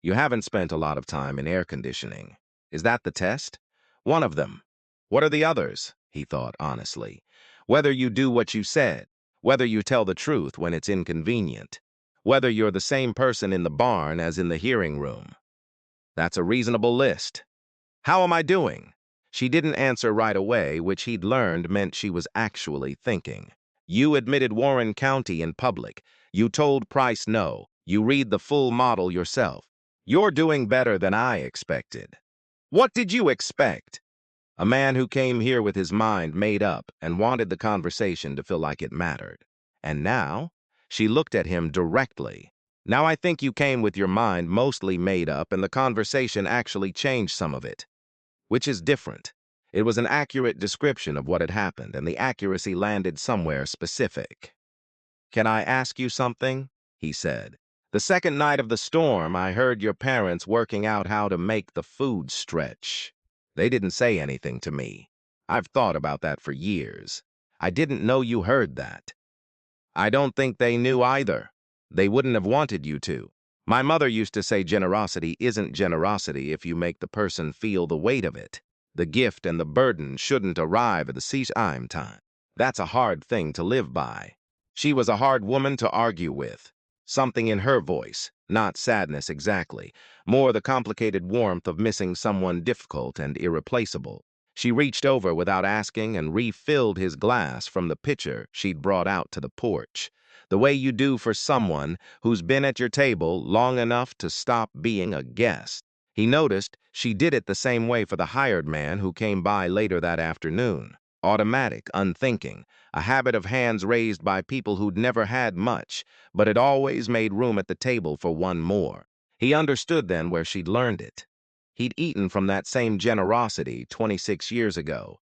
You haven't spent a lot of time in air conditioning. Is that the test? One of them. What are the others? He thought honestly. Whether you do what you said. Whether you tell the truth when it's inconvenient. Whether you're the same person in the barn as in the hearing room. That's a reasonable list. How am I doing? She didn't answer right away, which he'd learned meant she was actually thinking. You admitted Warren County in public. You told Price no. You read the full model yourself. You're doing better than I expected. What did you expect? A man who came here with his mind made up and wanted the conversation to feel like it mattered. And now? She looked at him directly. Now I think you came with your mind mostly made up and the conversation actually changed some of it. Which is different. It was an accurate description of what had happened, and the accuracy landed somewhere specific. Can I ask you something? He said. The second night of the storm, I heard your parents working out how to make the food stretch. They didn't say anything to me. I've thought about that for years. I didn't know you heard that. I don't think they knew either. They wouldn't have wanted you to. My mother used to say generosity isn't generosity if you make the person feel the weight of it. The gift and the burden shouldn't arrive at the same time. That's a hard thing to live by. She was a hard woman to argue with. Something in her voice, not sadness exactly, more the complicated warmth of missing someone difficult and irreplaceable. She reached over without asking and refilled his glass from the pitcher she'd brought out to the porch, the way you do for someone who's been at your table long enough to stop being a guest. He noticed she did it the same way for the hired man who came by later that afternoon. Automatic, unthinking, a habit of hands raised by people who'd never had much, but had always made room at the table for one more. He understood then where she'd learned it. He'd eaten from that same generosity 26 years ago,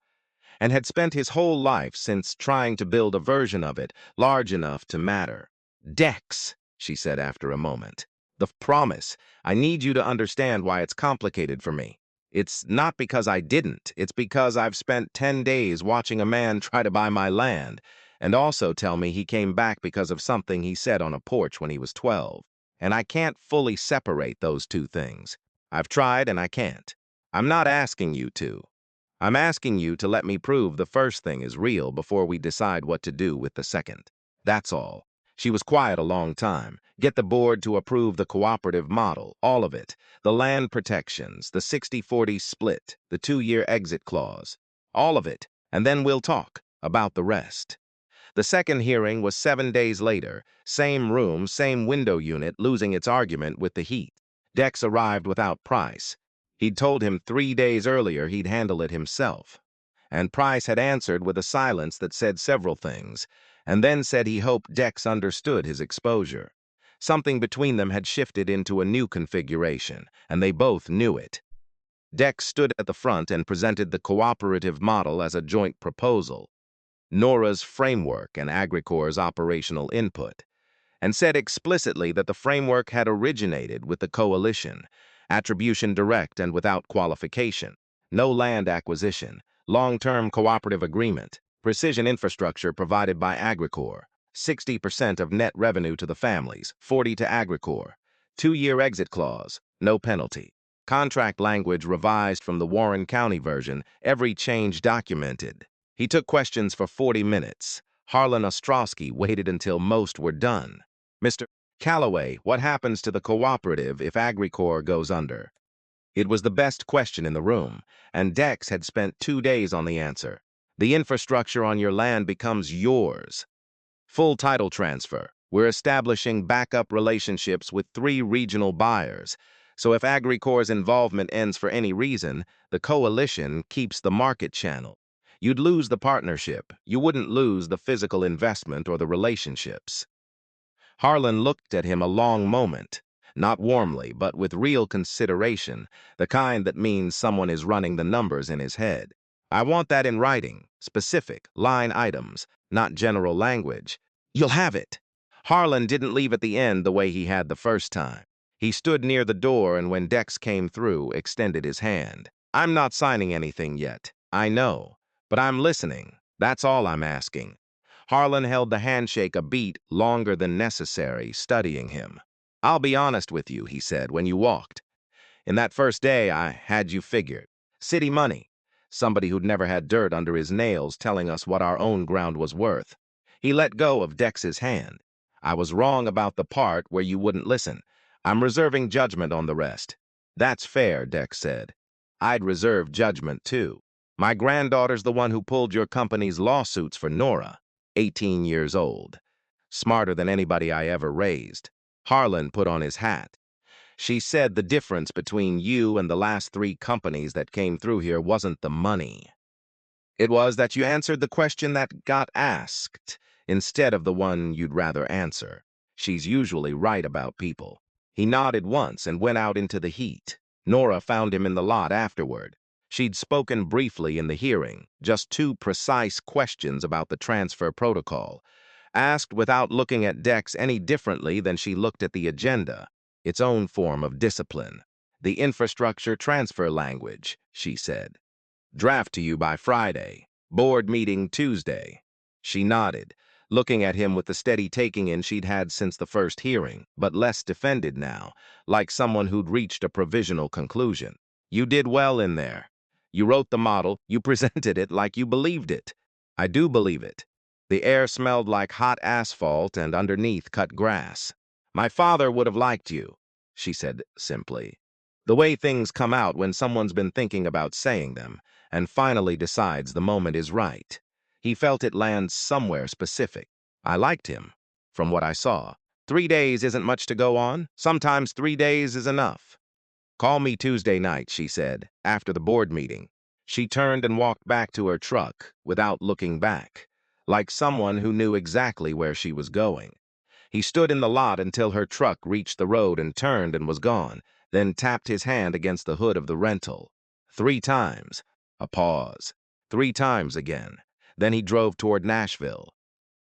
and had spent his whole life since trying to build a version of it large enough to matter. Dex, she said after a moment. The promise. I need you to understand why it's complicated for me. It's not because I didn't. It's because I've spent 10 days watching a man try to buy my land, and also tell me he came back because of something he said on a porch when he was 12. And I can't fully separate those two things. I've tried and I can't. I'm not asking you to. I'm asking you to let me prove the first thing is real before we decide what to do with the second. That's all. She was quiet a long time. Get the board to approve the cooperative model, all of it. The land protections, the 60-40 split, the 2-year exit clause. All of it, and then we'll talk about the rest. The second hearing was 7 days later. Same room, same window unit, losing its argument with the heat. Dex arrived without Price. He'd told him 3 days earlier he'd handle it himself. And Price had answered with a silence that said several things, and then said he hoped Dex understood his exposure. Something between them had shifted into a new configuration, and they both knew it. Dex stood at the front and presented the cooperative model as a joint proposal, Nora's framework and Agricor's operational input, and said explicitly that the framework had originated with the coalition, attribution direct and without qualification, no land acquisition, long-term cooperative agreement, precision infrastructure provided by Agricor, 60% of net revenue to the families, 40 to Agricor, 2-year exit clause, no penalty. Contract language revised from the Warren County version, every change documented. He took questions for 40 minutes. Harlan Ostrowski waited until most were done. Mr. Calloway, what happens to the cooperative if Agricor goes under? It was the best question in the room, and Dex had spent 2 days on the answer. The infrastructure on your land becomes yours. Full title transfer. We're establishing backup relationships with 3 regional buyers. So if Agricor's involvement ends for any reason, the coalition keeps the market channel. You'd lose the partnership. You wouldn't lose the physical investment or the relationships. Harlan looked at him a long moment, not warmly, but with real consideration, the kind that means someone is running the numbers in his head. I want that in writing, specific, line items, not general language. You'll have it. Harlan didn't leave at the end the way he had the first time. He stood near the door and when Dex came through, extended his hand. I'm not signing anything yet. I know. But I'm listening. That's all I'm asking. Harlan held the handshake a beat longer than necessary, studying him. I'll be honest with you, he said, when you walked. In that first day, I had you figured. City money. Somebody who'd never had dirt under his nails telling us what our own ground was worth. He let go of Dex's hand. I was wrong about the part where you wouldn't listen. I'm reserving judgment on the rest. That's fair, Dex said. I'd reserve judgment, too. My granddaughter's the one who pulled your company's lawsuits for Nora, 18 years old. Smarter than anybody I ever raised. Harlan put on his hat. She said the difference between you and the last 3 companies that came through here wasn't the money. It was that you answered the question that got asked, instead of the one you'd rather answer. She's usually right about people. He nodded once and went out into the heat. Nora found him in the lot afterward. She'd spoken briefly in the hearing, just 2 precise questions about the transfer protocol, asked without looking at Dex any differently than she looked at the agenda, its own form of discipline. The infrastructure transfer language, she said. Draft to you by Friday. Board meeting Tuesday. She nodded, looking at him with the steady taking in she'd had since the first hearing, but less defended now, like someone who'd reached a provisional conclusion. You did well in there. You wrote the model, you presented it like you believed it. I do believe it. The air smelled like hot asphalt and underneath cut grass. My father would have liked you, she said simply. The way things come out when someone's been thinking about saying them, and finally decides the moment is right. He felt it land somewhere specific. I liked him, from what I saw. 3 days isn't much to go on. Sometimes 3 days is enough. Call me Tuesday night, she said, after the board meeting. She turned and walked back to her truck, without looking back, like someone who knew exactly where she was going. He stood in the lot until her truck reached the road and turned and was gone, then tapped his hand against the hood of the rental. 3 times. A pause. 3 times again. Then he drove toward Nashville.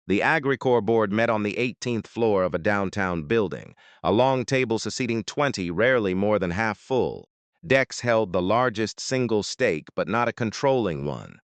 The Agricorps board met on the 18th floor of a downtown building, a long table seating 20, rarely more than half full. Dex held the largest single stake, but not a controlling one.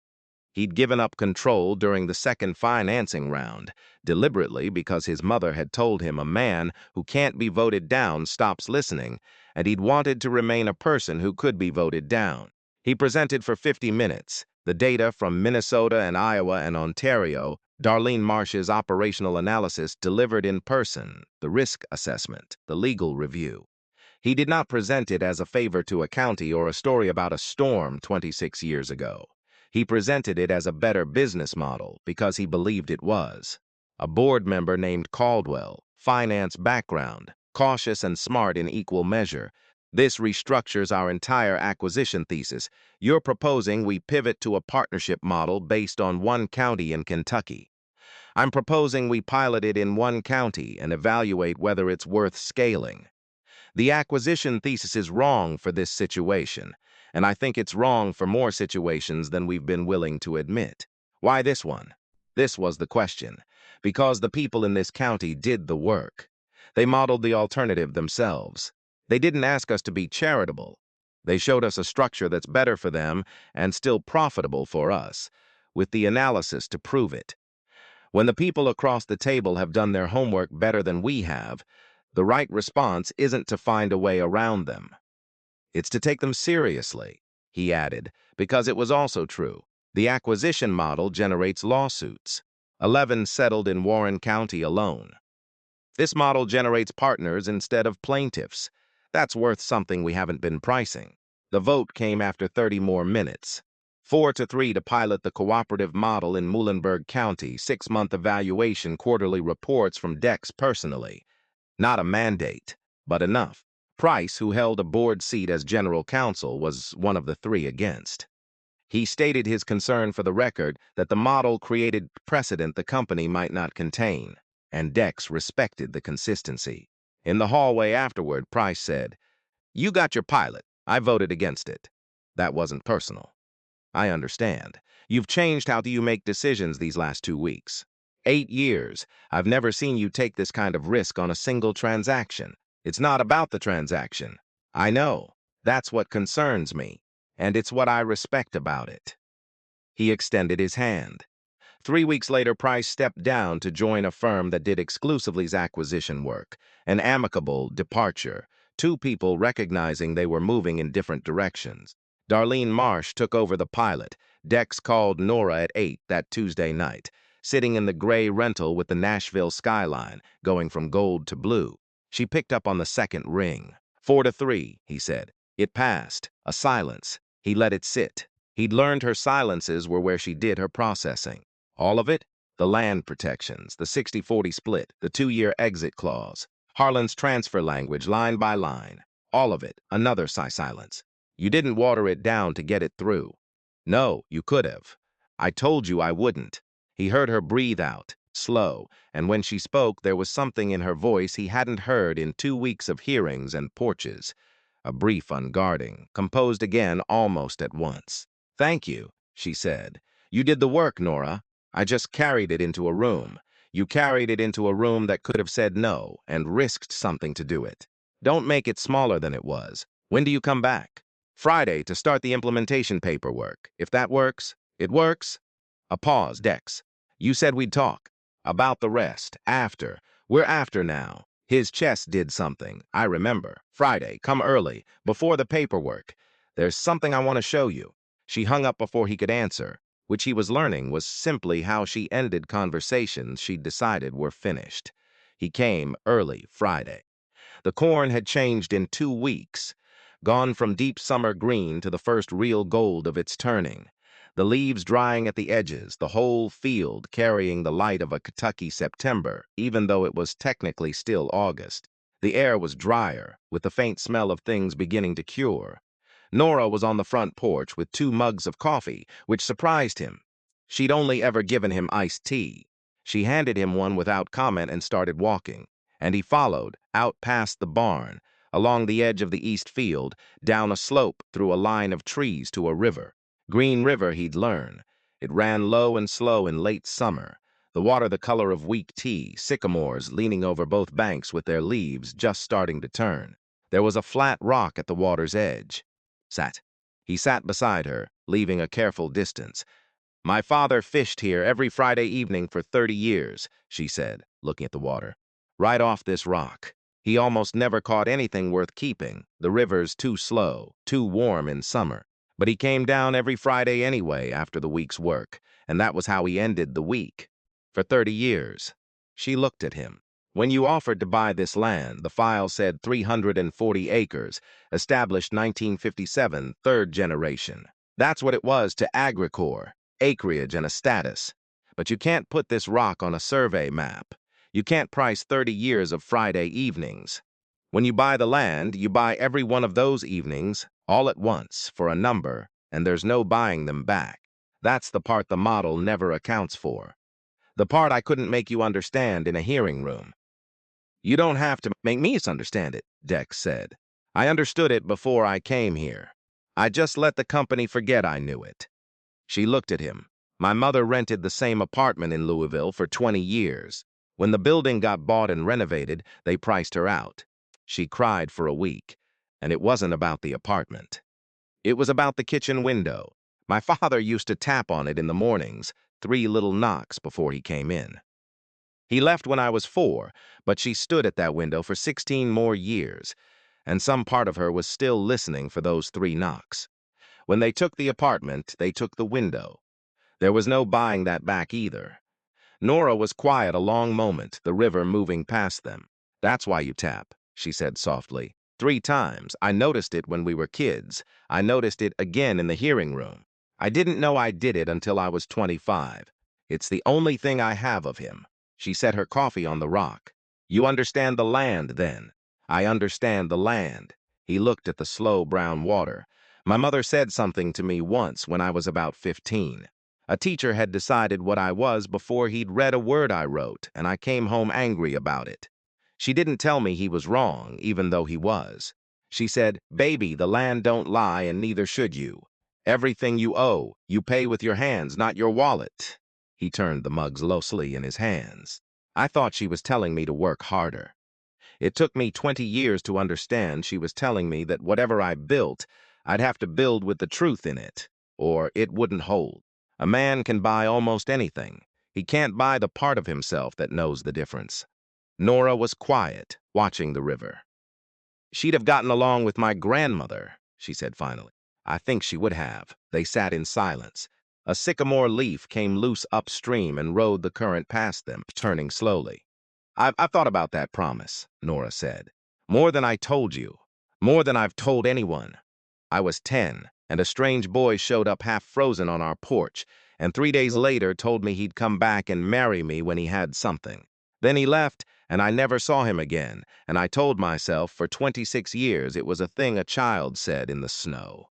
He'd given up control during the second financing round, deliberately because his mother had told him a man who can't be voted down stops listening, and he'd wanted to remain a person who could be voted down. He presented for 50 minutes, the data from Minnesota and Iowa and Ontario, Darlene Marsh's operational analysis delivered in person, the risk assessment, the legal review. He did not present it as a favor to a county or a story about a storm 26 years ago. He presented it as a better business model because he believed it was. A board member named Caldwell, finance background, cautious and smart in equal measure. This restructures our entire acquisition thesis. You're proposing we pivot to a partnership model based on one county in Kentucky. I'm proposing we pilot it in one county and evaluate whether it's worth scaling. The acquisition thesis is wrong for this situation, and I think it's wrong for more situations than we've been willing to admit. Why this one? This was the question. Because the people in this county did the work. They modeled the alternative themselves. They didn't ask us to be charitable. They showed us a structure that's better for them and still profitable for us, with the analysis to prove it. When the people across the table have done their homework better than we have, the right response isn't to find a way around them. It's to take them seriously, he added, because it was also true. The acquisition model generates lawsuits. 11 settled in Warren County alone. This model generates partners instead of plaintiffs. That's worth something we haven't been pricing. The vote came after 30 more minutes. 4-3 to pilot the cooperative model in Muhlenberg County, 6-month evaluation, quarterly reports from Dex personally. Not a mandate, but enough. Price, who held a board seat as general counsel, was one of the 3 against. He stated his concern for the record that the model created precedent the company might not contain, and Dex respected the consistency. In the hallway afterward, Price said, "You got your pilot. I voted against it. That wasn't personal. I understand. You've changed how you make decisions these last 2 weeks. 8 years. I've never seen you take this kind of risk on a single transaction. It's not about the transaction. I know. That's what concerns me, and it's what I respect about it." He extended his hand. 3 weeks later, Price stepped down to join a firm that did exclusively acquisition work, an amicable departure, 2 people recognizing they were moving in different directions. Darlene Marsh took over the pilot. Dex called Nora at 8 that Tuesday night, sitting in the gray rental with the Nashville skyline, going from gold to blue. She picked up on the second ring. 4-3, he said. It passed. A silence. He let it sit. He'd learned her silences were where she did her processing. All of it? The land protections, the 60-40 split, the 2-year exit clause, Harlan's transfer language line by line. All of it, another silence. You didn't water it down to get it through. No, you could have. I told you I wouldn't. He heard her breathe out, slow, and when she spoke there was something in her voice he hadn't heard in 2 weeks of hearings and porches. A brief unguarding, composed again almost at once. "Thank you," she said. "You did the work, Nora. I just carried it into a room. You carried it into a room that could have said no and risked something to do it. Don't make it smaller than it was. When do you come back?" "Friday to start the implementation paperwork. If that works." "It works?" A pause. "Dex, you said we'd talk. About the rest. After. We're after now." His chest did something. "I remember. Friday. Come early. Before the paperwork. There's something I want to show you." She hung up before he could answer, which he was learning was simply how she ended conversations she'd decided were finished. He came early Friday. The corn had changed in 2 weeks, gone from deep summer green to the first real gold of its turning. The leaves drying at the edges, the whole field carrying the light of a Kentucky September, even though it was technically still August. The air was drier, with the faint smell of things beginning to cure. Nora was on the front porch with 2 mugs of coffee, which surprised him. She'd only ever given him iced tea. She handed him one without comment and started walking, and he followed, out past the barn, along the edge of the east field, down a slope through a line of trees to a river. Green River, he'd learn. It ran low and slow in late summer, The water the color of weak tea, sycamores leaning over both banks with their leaves just starting to turn. There was a flat rock at the water's edge. Sat. He sat beside her, leaving a careful distance. "My father fished here every Friday evening for 30 years, she said, looking at the water. Right off this rock. He almost never caught anything worth keeping. The river's too slow, too warm in summer. But he came down every Friday anyway after the week's work, and that was how he ended the week. For 30 years. She looked at him. When you offered to buy this land, the file said 340 acres, established 1957, third generation. That's what it was to Agricor, acreage and a status. But you can't put this rock on a survey map. You can't price 30 years of Friday evenings. When you buy the land, you buy every one of those evenings, all at once, for a number, and there's no buying them back. That's the part the model never accounts for. The part I couldn't make you understand in a hearing room. You don't have to make me understand it, Dex said. I understood it before I came here. I just let the company forget I knew it. She looked at him. My mother rented the same apartment in Louisville for 20 years. When the building got bought and renovated, they priced her out. She cried for a week, and it wasn't about the apartment. It was about the kitchen window. My father used to tap on it in the mornings, 3 little knocks before he came in. He left when I was 4, but she stood at that window for 16 more years, and some part of her was still listening for those 3 knocks. When they took the apartment, they took the window. There was no buying that back either. Nora was quiet a long moment, the river moving past them. That's why you tap, she said softly. 3 times. I noticed it when we were kids. I noticed it again in the hearing room. I didn't know I did it until I was 25. It's the only thing I have of him. She set her coffee on the rock. You understand the land, then? I understand the land. He looked at the slow brown water. My mother said something to me once when I was about 15. A teacher had decided what I was before he'd read a word I wrote, and I came home angry about it. She didn't tell me he was wrong, even though he was. She said, "Baby, the land don't lie, and neither should you. Everything you owe, you pay with your hands, not your wallet." He turned the mug slowly in his hands. I thought she was telling me to work harder. It took me 20 years to understand she was telling me that whatever I built, I'd have to build with the truth in it, or it wouldn't hold. A man can buy almost anything. He can't buy the part of himself that knows the difference. Nora was quiet, watching the river. She'd have gotten along with my grandmother, she said finally. I think she would have. They sat in silence. A sycamore leaf came loose upstream and rode the current past them, turning slowly. I've thought about that promise, Nora said. More than I told you. More than I've told anyone. I was 10, and a strange boy showed up half frozen on our porch, and 3 days later told me he'd come back and marry me when he had something. Then he left, and I never saw him again, and I told myself for 26 years it was a thing a child said in the snow.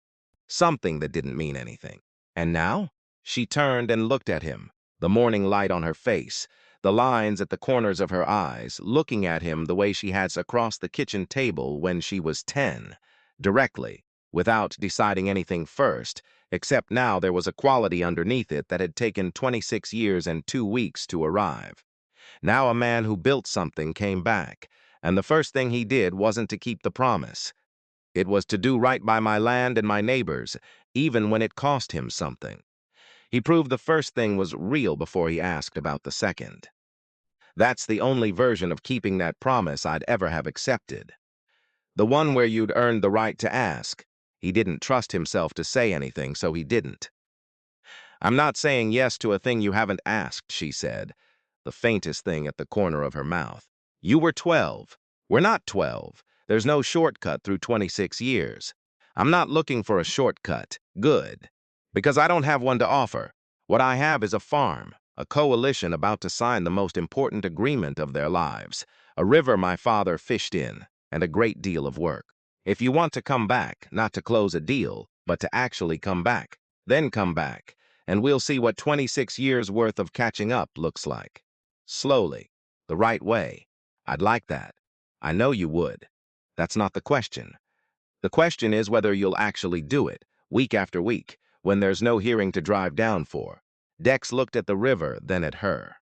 Something that didn't mean anything. And now? She turned and looked at him, the morning light on her face, the lines at the corners of her eyes, looking at him the way she had across the kitchen table when she was 10, directly, without deciding anything first, except now there was a quality underneath it that had taken 26 years and 2 weeks to arrive. Now a man who built something came back, and the first thing he did wasn't to keep the promise. It was to do right by my land and my neighbors, even when it cost him something. He proved the first thing was real before he asked about the second. That's the only version of keeping that promise I'd ever have accepted. The one where you'd earned the right to ask. He didn't trust himself to say anything, so he didn't. I'm not saying yes to a thing you haven't asked, she said, the faintest thing at the corner of her mouth. You were 12. We're not 12. There's no shortcut through 26 years. I'm not looking for a shortcut. Good. Because I don't have one to offer. What I have is a farm, a coalition about to sign the most important agreement of their lives, a river my father fished in, and a great deal of work. If you want to come back, not to close a deal, but to actually come back, then come back, and we'll see what 26 years' worth of catching up looks like. Slowly, the right way. I'd like that. I know you would. That's not the question. The question is whether you'll actually do it, week after week, when there's no hearing to drive down for. Dex looked at the river, then at her.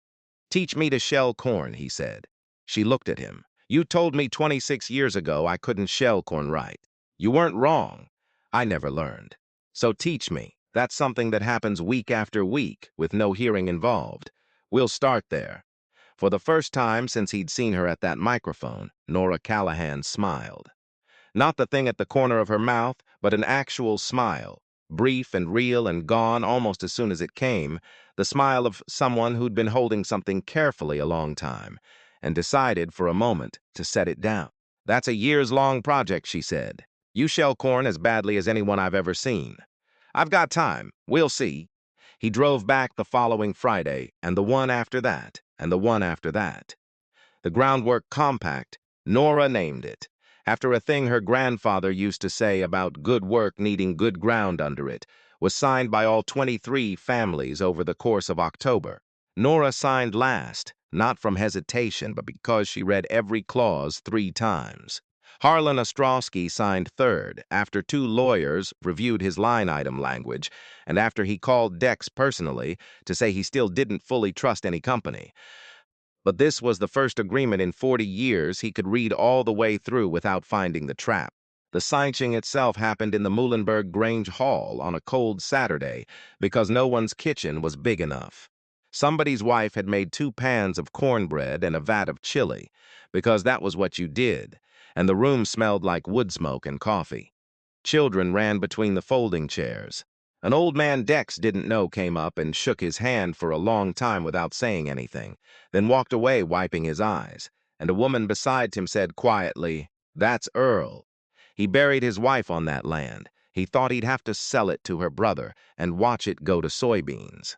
"Teach me to shell corn," he said. She looked at him. "You told me 26 years ago I couldn't shell corn right. You weren't wrong. I never learned. So teach me. That's something that happens week after week with no hearing involved. We'll start there." For the first time since he'd seen her at that microphone, Nora Callahan smiled. Not the thing at the corner of her mouth, but an actual smile, brief and real and gone almost as soon as it came, the smile of someone who'd been holding something carefully a long time and decided for a moment to set it down. "That's a years-long project," she said. "You shell corn as badly as anyone I've ever seen. I've got time. We'll see." He drove back the following Friday, and the one after that, and the one after that. The groundwork compact, Nora named it, after a thing her grandfather used to say about good work needing good ground under it, was signed by all 23 families over the course of October. Nora signed last, not from hesitation, but because she read every clause 3 times. Harlan Ostrowski signed third, after 2 lawyers reviewed his line item language, and after he called Dex personally to say he still didn't fully trust any company. But this was the first agreement in 40 years he could read all the way through without finding the trap. The signing itself happened in the Muhlenberg Grange Hall on a cold Saturday because no one's kitchen was big enough. Somebody's wife had made 2 pans of cornbread and a vat of chili, because that was what you did, and the room smelled like wood smoke and coffee. Children ran between the folding chairs. An old man Dex didn't know came up and shook his hand for a long time without saying anything, then walked away wiping his eyes, and a woman beside him said quietly, "That's Earl. He buried his wife on that land. He thought he'd have to sell it to her brother and watch it go to soybeans."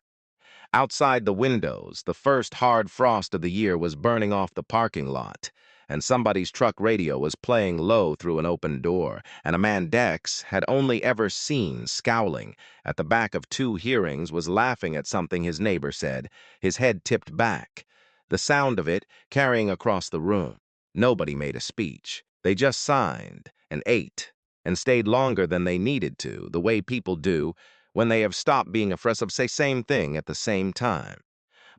Outside the windows, the first hard frost of the year was burning off the parking lot, and somebody's truck radio was playing low through an open door, and a man Dex had only ever seen scowling at the back of 2 hearings was laughing at something his neighbor said, his head tipped back, the sound of it carrying across the room. Nobody made a speech. They just signed and ate and stayed longer than they needed to, the way people do when they have stopped being afraid of say same thing at the same time.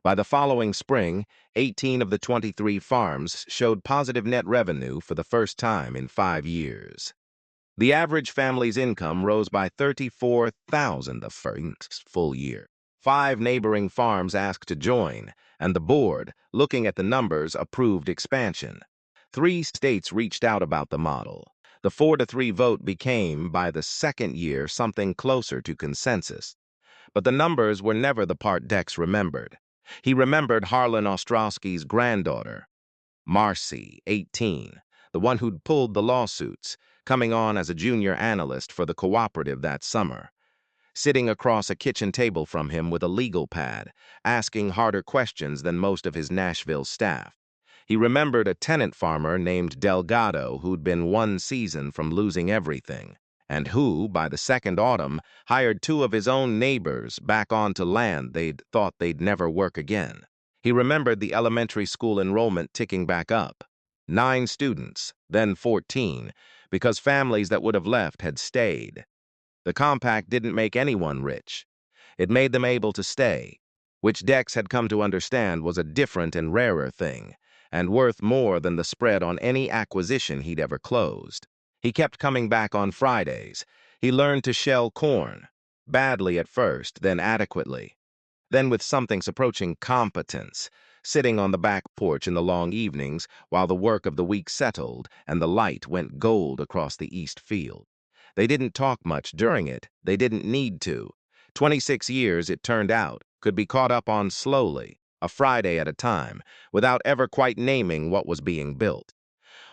By the following spring, 18 of the 23 farms showed positive net revenue for the first time in 5 years. The average family's income rose by $34,000 the first full year. 5 neighboring farms asked to join, and the board, looking at the numbers, approved expansion. 3 states reached out about the model. The 4-3 vote became, by the second year, something closer to consensus. But the numbers were never the part Dex remembered. He remembered Harlan Ostrowski's granddaughter, Marcy, 18, the one who'd pulled the lawsuits, coming on as a junior analyst for the cooperative that summer, sitting across a kitchen table from him with a legal pad, asking harder questions than most of his Nashville staff. He remembered a tenant farmer named Delgado who'd been 1 season from losing everything, and who, by the second autumn, hired 2 of his own neighbors back onto land they'd thought they'd never work again. He remembered the elementary school enrollment ticking back up. 9 students, then 14, because families that would have left had stayed. The compact didn't make anyone rich. It made them able to stay, which Dex had come to understand was a different and rarer thing, and worth more than the spread on any acquisition he'd ever closed. He kept coming back on Fridays. He learned to shell corn, badly at first, then adequately, then with something approaching competence, sitting on the back porch in the long evenings while the work of the week settled and the light went gold across the east field. They didn't talk much during it. They didn't need to. 26 years, it turned out, could be caught up on slowly, a Friday at a time, without ever quite naming what was being built.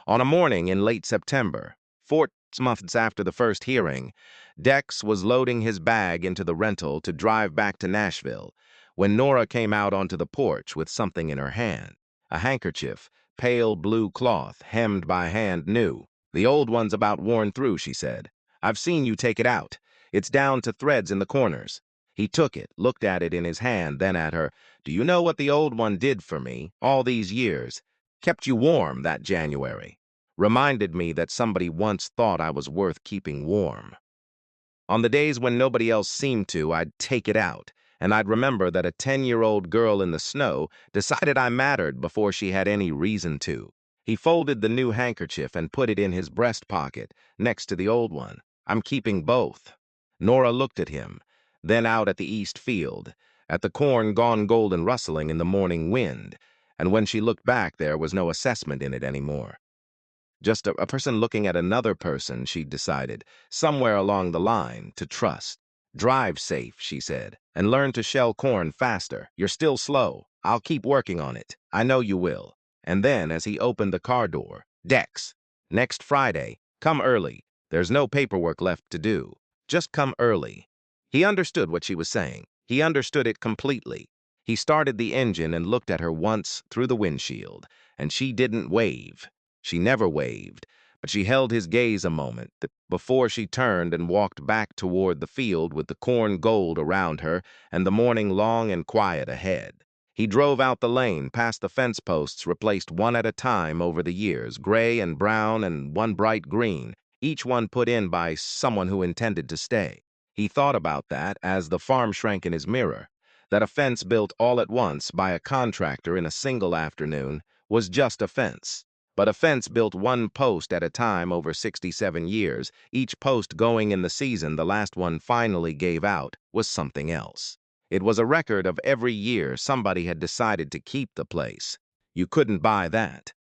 On a morning in late September, 4 months after the first hearing, Dex was loading his bag into the rental to drive back to Nashville when Nora came out onto the porch with something in her hand. A handkerchief, pale blue cloth, hemmed by hand new. "The old one's about worn through," she said. "I've seen you take it out. It's down to threads in the corners." He took it, looked at it in his hand, then at her. "Do you know what the old one did for me, all these years? Kept you warm that January. Reminded me that somebody once thought I was worth keeping warm. On the days when nobody else seemed to, I'd take it out, and I'd remember that a 10-year-old girl in the snow decided I mattered before she had any reason to. He folded the new handkerchief and put it in his breast pocket, next to the old one. I'm keeping both. Nora looked at him, then out at the east field, at the corn gone golden rustling in the morning wind, and when she looked back there was no assessment in it anymore. Just a person looking at another person, she'd decided, somewhere along the line, to trust. Drive safe, she said, and learn to shell corn faster. You're still slow. I'll keep working on it. I know you will. And then, as he opened the car door, Dex, next Friday, come early. There's no paperwork left to do. Just come early. He understood what she was saying. He understood it completely. He started the engine and looked at her once through the windshield, and she didn't wave. She never waved, but she held his gaze a moment before she turned and walked back toward the field with the corn gold around her and the morning long and quiet ahead. He drove out the lane, past the fence posts replaced one at a time over the years, gray and brown and one bright green, each one put in by someone who intended to stay. He thought about that as the farm shrank in his mirror, that a fence built all at once by a contractor in a single afternoon was just a fence. But a fence built one post at a time over 67 years, each post going in the season the last one finally gave out, was something else. It was a record of every year somebody had decided to keep the place. You couldn't buy that.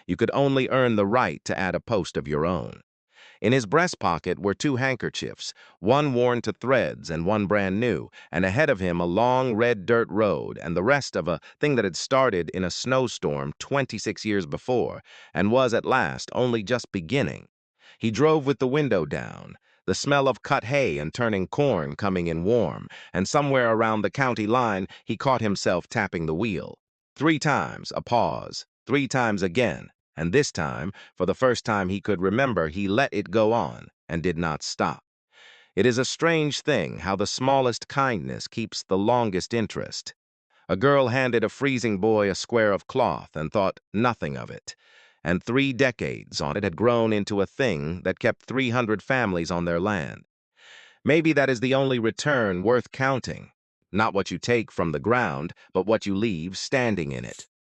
You could only earn the right to add a post of your own. In his breast pocket were two handkerchiefs, one worn to threads and one brand new, and ahead of him a long red dirt road and the rest of a thing that had started in a snowstorm 26 years before and was at last only just beginning. He drove with the window down, the smell of cut hay and turning corn coming in warm, and somewhere around the county line he caught himself tapping the wheel. 3 times, a pause, 3 times again. And this time, for the first time he could remember, he let it go on and did not stop. It is a strange thing how the smallest kindness keeps the longest interest. A girl handed a freezing boy a square of cloth and thought nothing of it, and 3 decades on it had grown into a thing that kept 300 families on their land. Maybe that is the only return worth counting, not what you take from the ground, but what you leave standing in it.